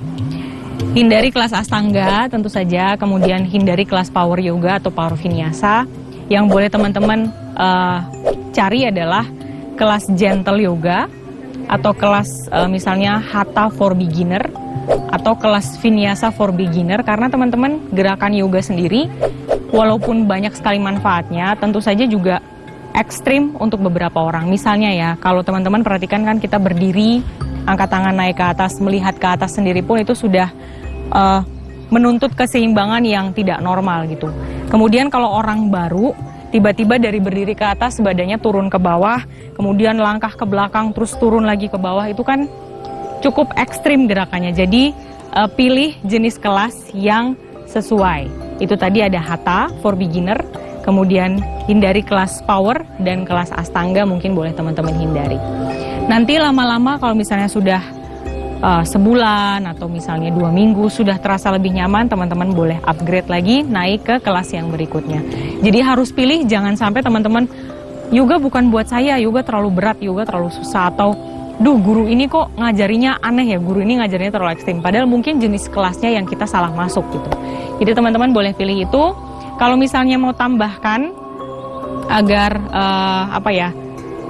hindari kelas Astanga tentu saja, kemudian hindari kelas Power Yoga atau Power Vinyasa. Yang boleh teman-teman cari adalah kelas Gentle Yoga atau kelas misalnya Hatha for Beginner atau kelas Vinyasa for Beginner, karena teman-teman gerakan yoga sendiri walaupun banyak sekali manfaatnya, tentu saja juga ekstrim untuk beberapa orang. Misalnya ya, kalau teman-teman perhatikan kan kita berdiri, angkat tangan naik ke atas, melihat ke atas sendiri pun itu sudah menuntut keseimbangan yang tidak normal gitu. Kemudian kalau orang baru, tiba-tiba dari berdiri ke atas, badannya turun ke bawah, kemudian langkah ke belakang, terus turun lagi ke bawah, itu kan cukup ekstrim gerakannya. Jadi pilih jenis kelas yang sesuai. Itu tadi ada Hatha for Beginner, kemudian hindari kelas Power, dan kelas Astanga mungkin boleh teman-teman hindari. Nanti lama-lama kalau misalnya sudah sebulan atau misalnya 2 minggu sudah terasa lebih nyaman, teman-teman boleh upgrade lagi, naik ke kelas yang berikutnya. Jadi harus pilih, jangan sampai teman-teman yoga bukan buat saya, yoga terlalu berat, yoga terlalu susah, atau duh guru ini kok ngajarinya aneh ya, guru ini ngajarinya terlalu ekstrim, padahal mungkin jenis kelasnya yang kita salah masuk gitu. Jadi teman-teman boleh pilih itu. Kalau misalnya mau tambahkan agar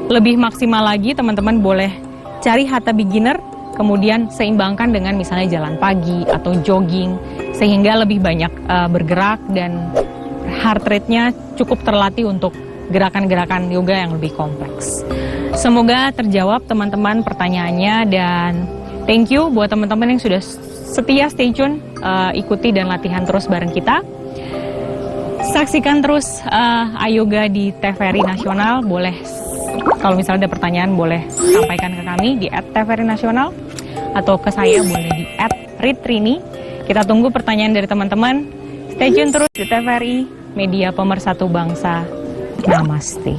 lebih maksimal lagi, teman-teman boleh cari Hatha Beginner, kemudian seimbangkan dengan misalnya jalan pagi atau jogging, sehingga lebih banyak bergerak dan heart rate-nya cukup terlatih untuk gerakan-gerakan yoga yang lebih kompleks. Semoga terjawab teman-teman pertanyaannya, dan thank you buat teman-teman yang sudah setia stay tune, ikuti dan latihan terus bareng kita. Saksikan terus Ayoga di TVRI Nasional. Boleh, kalau misalnya ada pertanyaan boleh sampaikan ke kami di @TVRI Nasional, atau ke saya boleh di @ritrini. Kita tunggu pertanyaan dari teman-teman. Stay tune terus di TVRI, media pemersatu bangsa. Namaste.